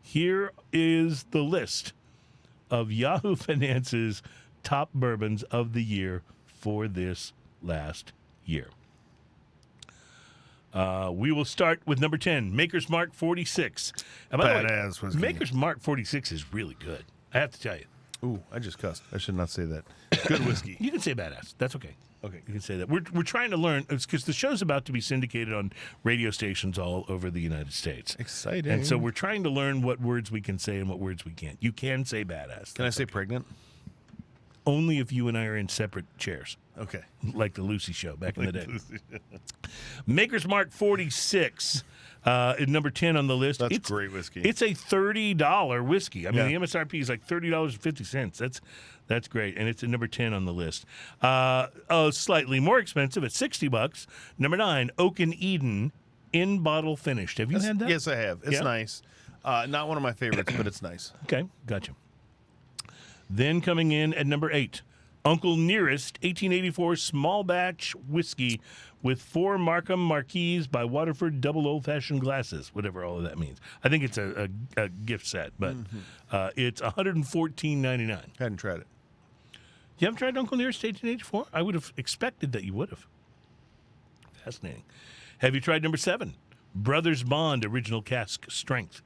here is the list of Yahoo Finance's top bourbons of the year for this last year. We will start with number 10, Maker's Mark 46. And by Badass the way, whiskey. Maker's Mark 46 is really good. I have to tell you. Ooh, I just cussed. I should not say that. Good whiskey. You can say badass. That's okay. Okay. You can say that. We're trying to learn, because the show's about to be syndicated on radio stations all over the United States. Exciting. And so we're trying to learn what words we can say and what words we can't. You can say badass. Can I say pregnant? Only if you and I are in separate chairs. Okay. Like the Lucy show back in the day. Maker's Mark 46 is number 10 on the list. That's great whiskey. It's a $30 whiskey. I mean, the MSRP is like $30.50. That's great, and it's at number 10 on the list. Slightly more expensive at $60. Number 9, Oak and Eden, in bottle finished. Have you had that? Yes, I have. It's nice. Not one of my favorites, but it's nice. Okay, gotcha. Then coming in at number 8, Uncle Nearest 1884 small batch whiskey with 4 Markham Marquis by Waterford double old-fashioned glasses, whatever all of that means. I think it's a gift set, but it's $114.99. Hadn't tried it. You haven't tried Uncle Nearest 1884? I would have expected that you would have. Fascinating. Have you tried number 7, Brothers Bond Original Cask Strength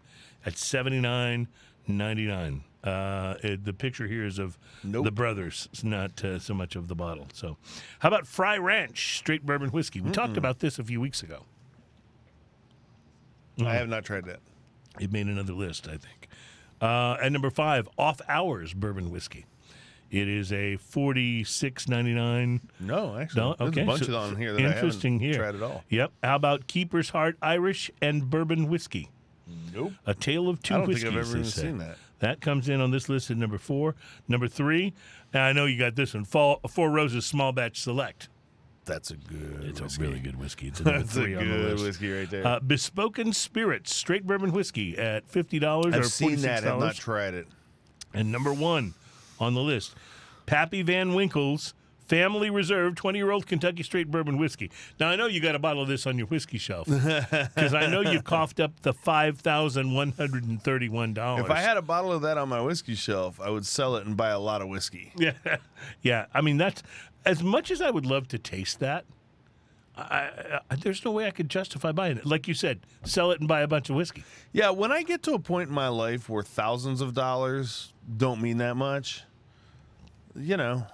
at $79.99? The picture here is of the brothers. It's not so much of the bottle. So, how about Fry Ranch straight bourbon whiskey? We talked about this a few weeks ago. I have not tried that. It made another list, I think. And number 5, Off Hours bourbon whiskey. It is a $46.99. No, actually, there's a bunch of on here that I haven't tried at all. Yep. How about Keeper's Heart Irish and Bourbon Whiskey? Nope. A Tale of Two Whiskeys. I don't think I've ever even seen that. That comes in on this list at number 4. Number 3, and I know you got this one, Four Roses Small Batch Select. That's a good It's whiskey. a really good whiskey. It's a number 3 on the list. That's a good whiskey right there. Bespoken Spirits Straight Bourbon Whiskey at $50 or $46. I've seen that. I've not tried it. And number 1 on the list, Pappy Van Winkle's Family Reserve 20-year-old Kentucky Straight Bourbon Whiskey. Now, I know you got a bottle of this on your whiskey shelf because I know you coughed up the $5,131. If I had a bottle of that on my whiskey shelf, I would sell it and buy a lot of whiskey. Yeah. Yeah. I mean, that's as much as I would love to taste that. There's no way I could justify buying it. Like you said, sell it and buy a bunch of whiskey. Yeah, when I get to a point in my life where thousands of dollars don't mean that much, you know.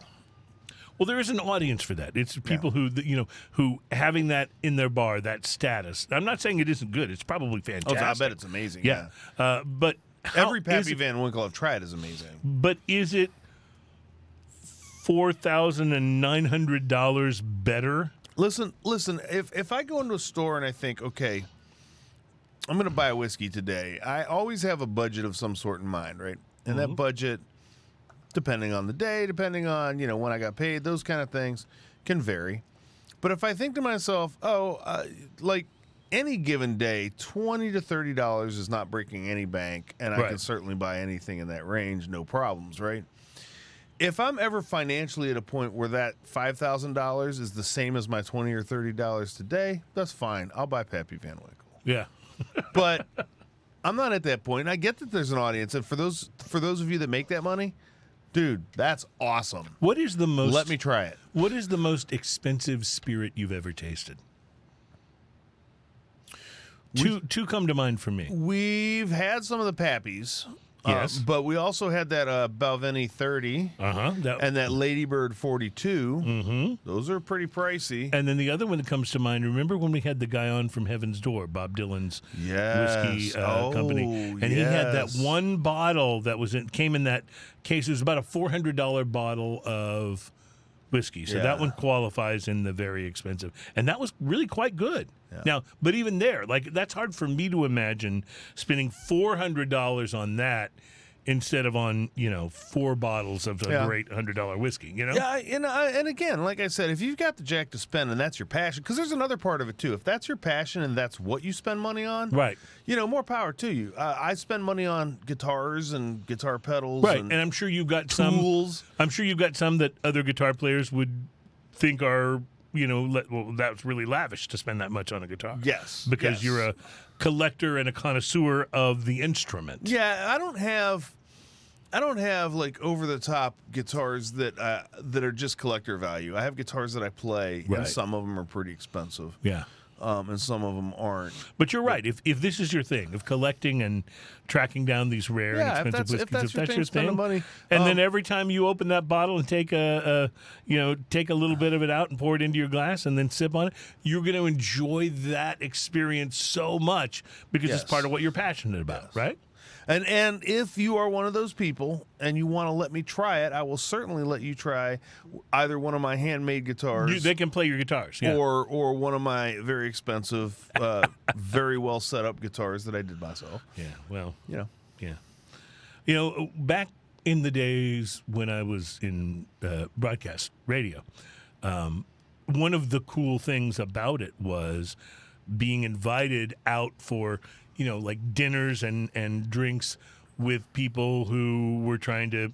Well, there is an audience for that. It's people who having that in their bar, that status. I'm not saying it isn't good. It's probably fantastic. Oh, I bet it's amazing. Yeah. But every Pappy Van Winkle I've tried is amazing. But is it $4,900 better? Listen. If I go into a store and I think, okay, I'm going to buy a whiskey today, I always have a budget of some sort in mind, right? And that budget, depending on the day, depending on when I got paid, those kind of things can vary. But if I think to myself, like any given day, $20 to $30 is not breaking any bank, and I can certainly buy anything in that range, no problems, right? If I'm ever financially at a point where that $5,000 is the same as my $20 or $30 today, that's fine. I'll buy Pappy Van Winkle. Yeah. But I'm not at that point. I get that there's an audience, and for those of you that make that money, dude, that's awesome. What is the most? Let me try it. What is the most expensive spirit you've ever tasted? Two come to mind for me. We've had some of the Pappies. Yes. But we also had that Balvenie 30 and that Ladybird 42. Mm-hmm. Those are pretty pricey. And then the other one that comes to mind, remember when we had the guy on from Heaven's Door, Bob Dylan's whiskey company? And he had that one bottle that came in that case. It was about a $400 bottle of whiskey. So that one qualifies in the very expensive. And that was really quite good. Yeah. Now, but even there, like that's hard for me to imagine spending $400 on that instead of on 4 bottles of a great $100 whiskey. Yeah, and again, like I said, if you've got the jack to spend and that's your passion, because there's another part of it too. If that's your passion and that's what you spend money on, right? More power to you. I spend money on guitars and guitar pedals, right? And I'm sure you've got tools. I'm sure you've got some that other guitar players would think are. That's really lavish to spend that much on a guitar. Yes. Because you're a collector and a connoisseur of the instrument. Yeah, I don't have like over the top guitars that are just collector value. I have guitars that I play, and some of them are pretty expensive. Yeah. And some of them aren't. But you're right. If this is your thing, of collecting and tracking down these rare and expensive whiskeys, if that's your thing, spend the money. And then every time you open that bottle and take a little bit of it out and pour it into your glass and then sip on it, you're going to enjoy that experience so much because it's part of what you're passionate about, right? And if you are one of those people and you want to let me try it, I will certainly let you try either one of my handmade guitars. They can play your guitars, or one of my very expensive, very well set up guitars that I did myself. Yeah, well, yeah. Back in the days when I was in broadcast radio, one of the cool things about it was being invited out for like dinners and drinks with people who were trying to,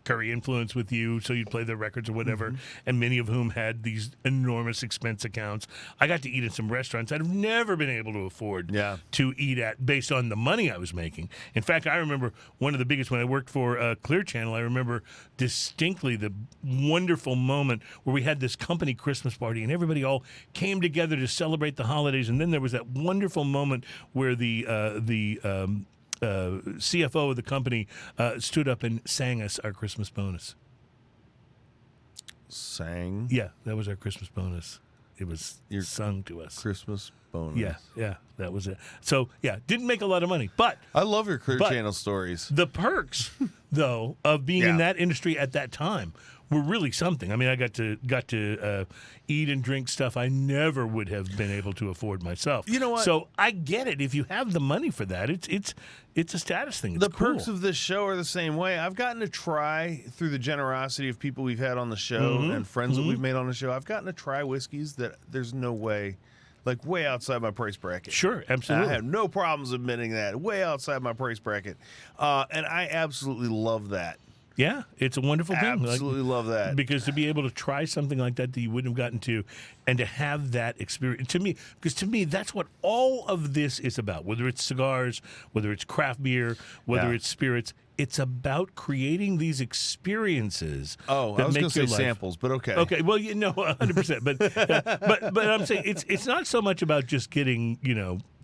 curry influence with you, so you'd play their records or whatever, and many of whom had these enormous expense accounts. I got to eat at some restaurants I'd have never been able to afford to eat at based on the money I was making. In fact, I remember one of the biggest, when I worked for Clear Channel, I remember distinctly the wonderful moment where we had this company Christmas party and everybody all came together to celebrate the holidays, and then there was that wonderful moment where the CFO of the company stood up and sang us our Christmas bonus. Sang? Yeah, that was our Christmas bonus. It was sung to us. Christmas bonus. Yeah, that was it. So, yeah, didn't make a lot of money, but I love your Clear Channel stories. The perks, though, of being in that industry at that time were really something. I mean, I got to eat and drink stuff I never would have been able to afford myself. You know what? So I get it. If you have the money for that, it's a status thing. It's the cool. perks of this show are the same way. I've gotten to try, through the generosity of people we've had on the show and friends that we've made on the show, I've gotten to try whiskeys that there's no way, like way outside my price bracket. Sure, absolutely. And I have no problems admitting that. Way outside my price bracket. And I absolutely love that. Yeah, it's a wonderful thing. Absolutely love that. Because to be able to try something like that you wouldn't have gotten to, and to have that experience, to me, that's what all of this is about. Whether it's cigars, whether it's craft beer, whether it's spirits, it's about creating these experiences. Oh, that I was make going to say your life. Samples, but okay. Okay, well, 100%. But I'm saying it's not so much about just getting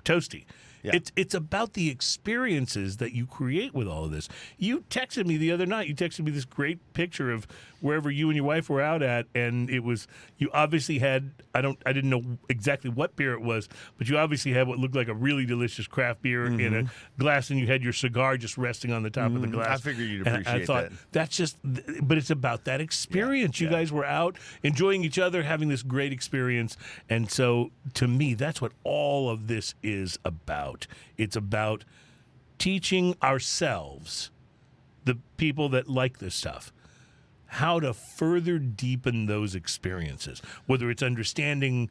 toasty. Yeah. It's about the experiences that you create with all of this. You texted me the other night. You texted me this great picture of wherever you and your wife were out at, and it was, you obviously had, I didn't know exactly what beer it was, but you obviously had what looked like a really delicious craft beer in a glass, and you had your cigar just resting on the top of the glass. I figured you'd appreciate I thought, that. But it's about that experience. You guys were out enjoying each other, having this great experience, and so to me, that's what all of this is about. It's about teaching ourselves, the people that like this stuff, how to further deepen those experiences, whether it's understanding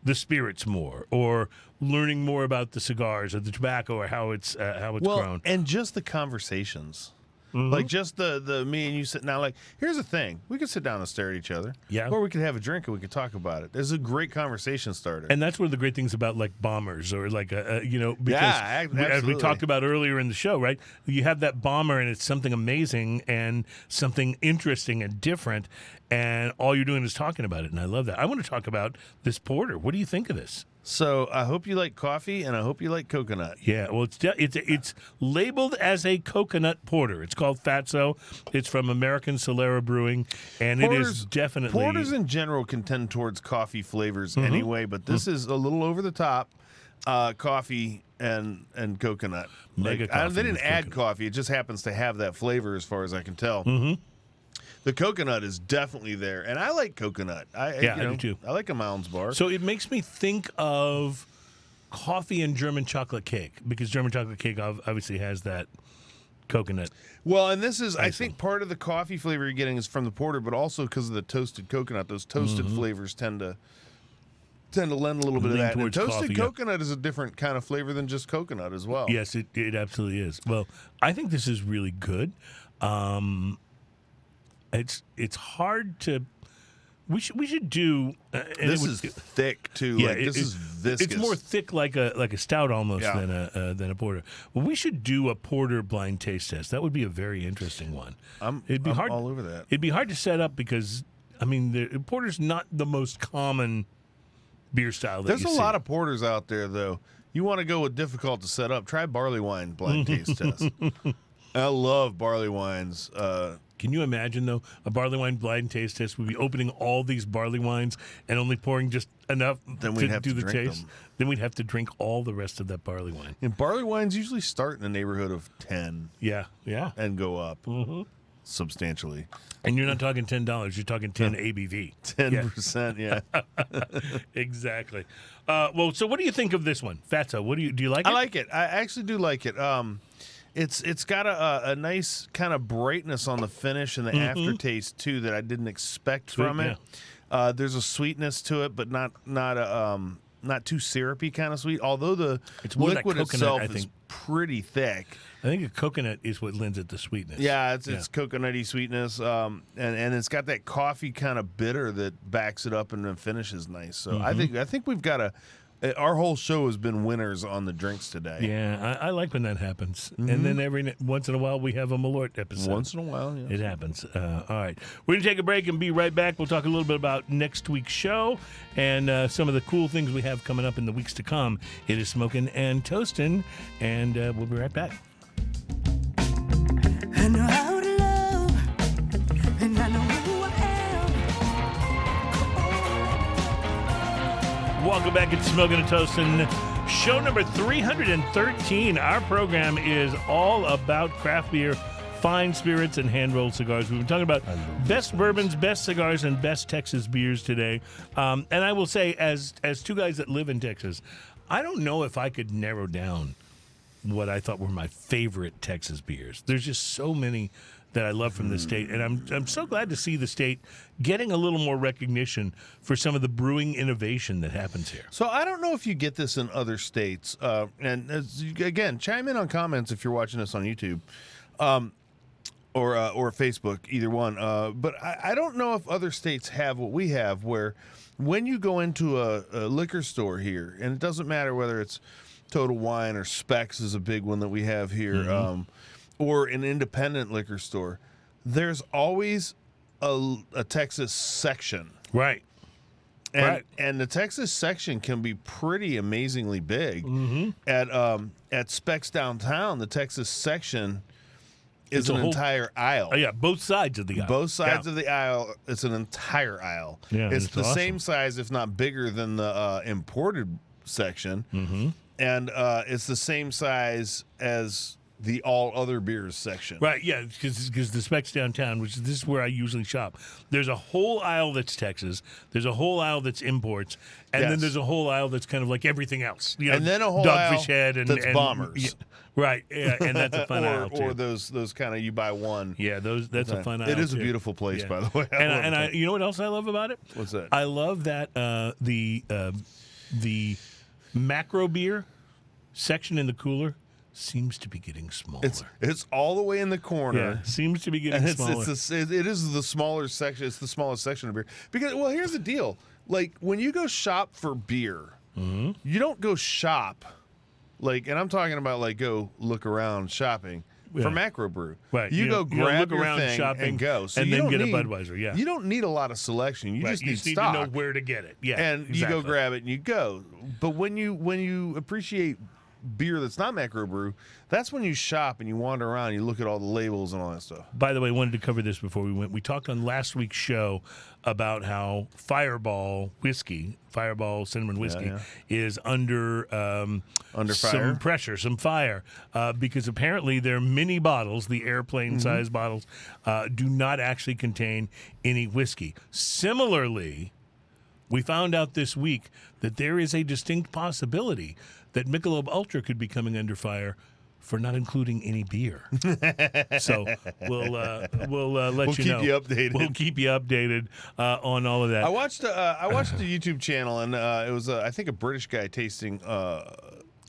the spirits more or learning more about the cigars or the tobacco or how it's grown. And just the conversations. Like just the me and you sitting down, like, here's the thing. We could sit down and stare at each other. Yeah. Or we could have a drink and we could talk about it. There's a great conversation starter. And that's one of the great things about like bombers or like, because as we talked about earlier in the show, right? You have that bomber and it's something amazing and something interesting and different. And all you're doing is talking about it. And I love that. I want to talk about this porter. What do you think of this? So I hope you like coffee, and I hope you like coconut. Yeah, well, it's labeled as a coconut porter. It's called Phatso. It's from American Solera Brewing, and it is definitely... Porters in general can tend towards coffee flavors anyway, but this is a little over the top coffee and coconut. Mega coffee. They didn't add coffee. It just happens to have that flavor as far as I can tell. The coconut is definitely there, and I like coconut. I do too. I like a Mounds bar. So it makes me think of coffee and German chocolate cake, because German chocolate cake obviously has that coconut. Well, and this is, I think, part of the coffee flavor you're getting is from the porter, but also because of the toasted coconut. Those toasted flavors tend to lend a little bit of that. And toasted coconut is a different kind of flavor than just coconut as well. Yes, it absolutely is. Well, I think this is really good. It's hard to. We should do. This is thick too. Yeah, this is viscous. It's more thick, like a stout almost than a porter. Well, we should do a porter blind taste test. That would be a very interesting one. I'm all over that. It'd be hard to set up because the porter's not the most common beer style. There's a lot of porters out there though. You want to go with difficult to set up? Try barley wine blind taste test. I love barley wines. Can you imagine, though, a barley wine blind taste test? We'd be opening all these barley wines and only pouring just enough to do the taste. Then we'd have to drink all the rest of that barley wine. And barley wines usually start in the neighborhood of 10. Yeah. And go up substantially. And you're not talking $10. You're talking 10 ABV. 10%, yeah. Exactly. Well, so what do you think of this one? Phatso, do you like it? I like it. I actually do like it. It's got a nice kind of brightness on the finish and the aftertaste too that I didn't expect from it. Yeah. There's a sweetness to it, but not too syrupy kind of sweet. Although the liquid itself is pretty thick. I think a coconut is what lends it the sweetness. Yeah, it's coconutty sweetness, and it's got that coffee kind of bitter that backs it up and then finishes nice. So I think we've got our whole show has been winners on the drinks today. Yeah, I like when that happens. And then every once in a while we have a Malort episode. Once in a while, yeah. It happens. All right. We're going to take a break and be right back. We'll talk a little bit about next week's show and some of the cool things we have coming up in the weeks to come. It is Smoking and Toasting, and we'll be right back. Welcome back. It's Smoking and Toasting, show number 313. Our program is all about craft beer, fine spirits, and hand-rolled cigars. We've been talking about best bourbons, best cigars, and best Texas beers today. And I will say, as two guys that live in Texas, I don't know if I could narrow down what I thought were my favorite Texas beers. There's just so many that I love from the state, and I'm so glad to see the state getting a little more recognition for some of the brewing innovation that happens here. So I don't know if you get this in other states, and again, chime in on comments if you're watching us on YouTube, or Facebook, either one. But I don't know if other states have what we have, where when you go into a liquor store here, and it doesn't matter whether it's Total Wine or Specs is a big one that we have here. Or an independent liquor store, there's always a Texas section. Right. And the Texas section can be pretty amazingly big. At Specs downtown, the Texas section is an entire aisle. Oh, yeah, both sides of the aisle. Both sides of the aisle, it's an entire aisle. Yeah, it's the awesome. same size, if not bigger, than the imported section. And it's the same size as the all other beers section. Right, yeah, because the Specs downtown, this is where I usually shop. There's a whole aisle that's Texas. There's a whole aisle that's imports. And then there's a whole aisle that's kind of like everything else. You know, and then a whole Dogfish-Head aisle that's bombers. Yeah, right, yeah, and that's a fun aisle, too. Or those kind of you buy one. Yeah, that's a fun aisle, It is a too. beautiful place, by the way. And you know what else I love about it? What's that? I love that the macro beer section in the cooler seems to be getting smaller. It's all the way in the corner. Yeah, seems to be getting smaller. It is the smaller section. It's the smallest section of beer. Because, well, here's the deal. Like, when you go shop for beer, you don't go shop, like, and I'm talking about, like, go look around shopping for macro brew. Right. You go grab look your around thing shopping and go. So and you then don't get need, a Budweiser, yeah. You don't need a lot of selection. You just need stock. to know where to get it. Yeah, and exactly. you go grab it and you go. But when you appreciate beer that's not macro brew, that's when you shop and you wander around, you look at all the labels and all that stuff. By the way, I wanted to cover this before we went. We talked on last week's show about how Fireball cinnamon whiskey is under fire? some pressure, some fire, because apparently their mini bottles, the airplane size bottles, do not actually contain any whiskey. Similarly, we found out this week that there is a distinct possibility that Michelob Ultra could be coming under fire for not including any beer. So we'll let you know. We'll keep you updated. We'll keep you updated on all of that. I watched a YouTube channel, and it was I think a British guy tasting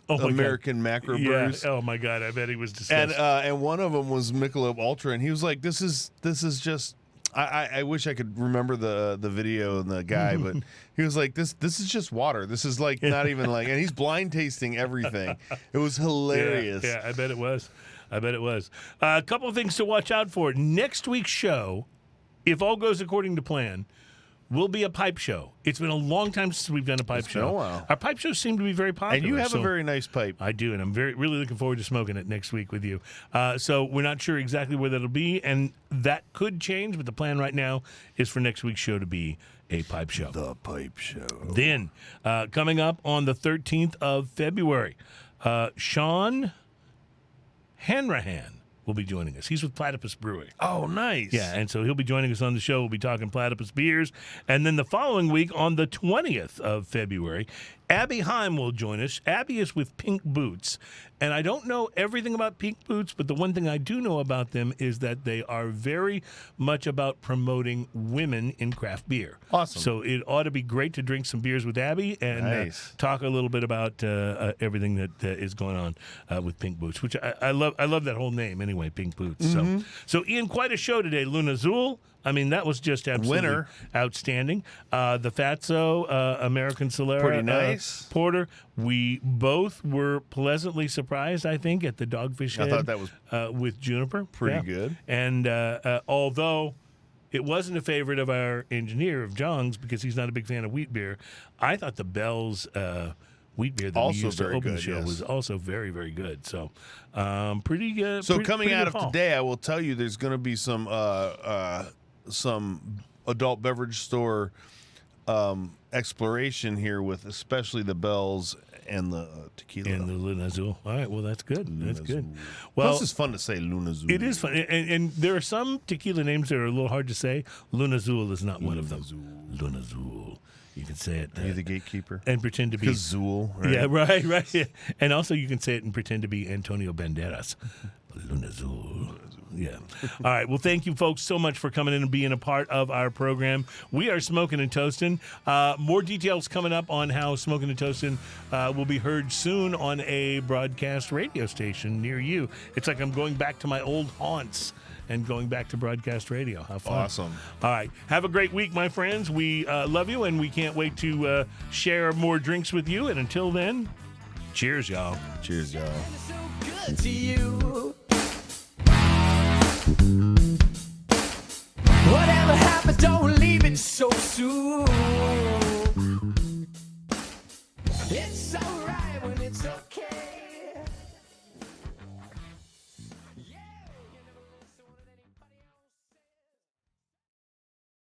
American macro brews. Oh my God! I bet he was disgusted. And one of them was Michelob Ultra, and he was like, "This is just." I wish I could remember the video and the guy, but he was like, this is just water. This is like not even like, and he's blind tasting everything. It was hilarious. Yeah, I bet it was. A couple of things to watch out for. Next week's show, if all goes according to plan, will be a pipe show. It's been a long time since we've done a pipe show. Been a while. Our pipe shows seem to be very popular. And you have a very nice pipe. I do, and I'm really looking forward to smoking it next week with you. So we're not sure exactly where that'll be, and that could change, but the plan right now is for next week's show to be a pipe show. The pipe show. Then, coming up on the 13th of February, Sean Hanrahan will be joining us. He's with Platypus Brewing. Oh, nice. Yeah, and so he'll be joining us on the show. We'll be talking Platypus beers. And then the following week, on the 20th of February, Abby Heim will join us. Abby is with Pink Boots. And I don't know everything about Pink Boots, but the one thing I do know about them is that they are very much about promoting women in craft beer. Awesome. So it ought to be great to drink some beers with Abby and talk a little bit about everything that is going on with Pink Boots, which I love. I love that whole name anyway, Pink Boots. So Ian, quite a show today. Lunazul. I mean, that was just absolutely outstanding. The Phatso, American Solera, pretty nice. Porter. We both were pleasantly surprised, I think, at the DogfishHead. I thought that was with Juniper. Pretty good. And although it wasn't a favorite of our engineer, of Jong's, because he's not a big fan of wheat beer, I thought the Bell's wheat beer that also we used to open good, the show was also very, very good. So pretty good. So pretty, coming pretty out good of fall. today, I will tell you there's going to be some adult beverage store exploration here with especially the Bells and the Tequila. And the Lunazul. All right, well, that's good. Lunazul. That's good. Well, Plus, it's fun to say Lunazul. it is fun. And there are some tequila names that are a little hard to say. Lunazul is not one of them. Lunazul. You can say it. Are you the gatekeeper? And pretend to be. Zool, right? Yeah, right. Yeah. And also you can say it and pretend to be Antonio Banderas. Lunazul. Yeah. All right. Well, thank you, folks, so much for coming in and being a part of our program. We are Smoking and Toasting. More details coming up on how Smoking and Toasting will be heard soon on a broadcast radio station near you. It's like I'm going back to my old haunts and going back to broadcast radio. How fun. Awesome. All right. Have a great week, my friends. We love you, and we can't wait to share more drinks with you. And until then, cheers, y'all. Cheers, y'all. Good to you. Whatever happens, don't leave it so soon.